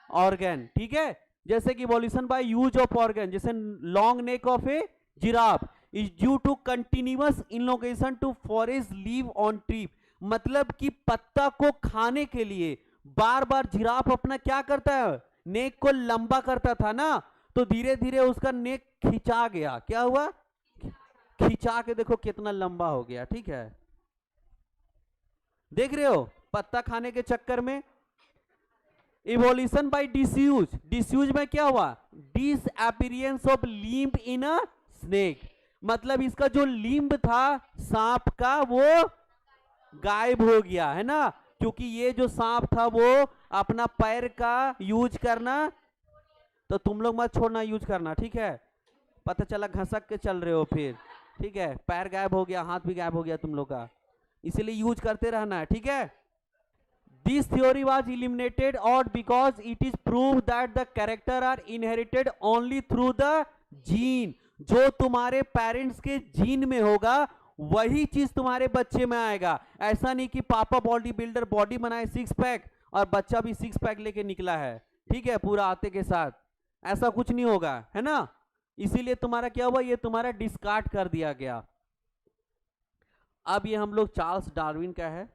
organ. ठीक है, जैसे कि evolution by use of organ, जैसे long neck of a giraffe is due to continuous elongation to forest leave on tree, मतलब कि पत्ता को खाने के लिए बार बार जिराफ अपना क्या करता है, नेक को लंबा करता था ना, तो धीरे धीरे उसका नेक खिंचा गया। क्या हुआ, खिंचा के देखो कितना लंबा हो गया। ठीक है, देख रहे हो, पत्ता खाने के चक्कर में। इवोल्यूशन बाय डिसयूज, डिसयूज में क्या हुआ, disappearance of limb in a snake, मतलब इसका जो लिम्ब था सांप का वो गायब हो गया है ना, क्योंकि ये जो सांप था वो अपना पैर का यूज करना, तो तुम लोग मत छोड़ना यूज करना। ठीक है, पता चला घसक के चल रहे हो फिर। ठीक है, पैर गायब हो गया, हाथ भी गायब हो गया तुम लोग का, इसीलिए यूज करते रहना है, ठीक है। दिस थ्योरी वाज eliminated और because it is prove that the character are inherited only through the gene. जो तुम्हारे पेरेंट्स के जीन में होगा वही चीज तुम्हारे बच्चे में आएगा। ऐसा नहीं कि पापा बॉडी बिल्डर बॉडी बनाए 6 पैक और बच्चा भी 6 पैक लेके निकला है, ठीक है, पूरा आते के साथ, ऐसा कुछ नहीं होगा, है ना। इसीलिए तुम्हारा क्या हुआ, ये तुम्हारा डिस्कार्ड कर दिया गया। अब ये हम लोग चार्ल्स डार्विन का है,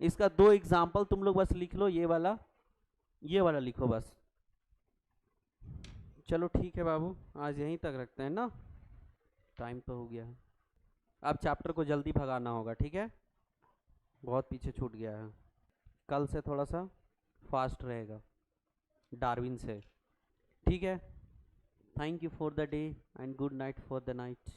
इसका 2 एग्जाम्पल तुम लोग बस लिख लो, ये वाला लिखो बस। चलो ठीक है बाबू, आज यहीं तक रखते हैं ना, टाइम तो हो गया है। अब चैप्टर को जल्दी भगाना होगा, ठीक है, बहुत पीछे छूट गया है। कल से थोड़ा सा फास्ट रहेगा डार्विन से, ठीक है। Thank you for the day and good night for the night.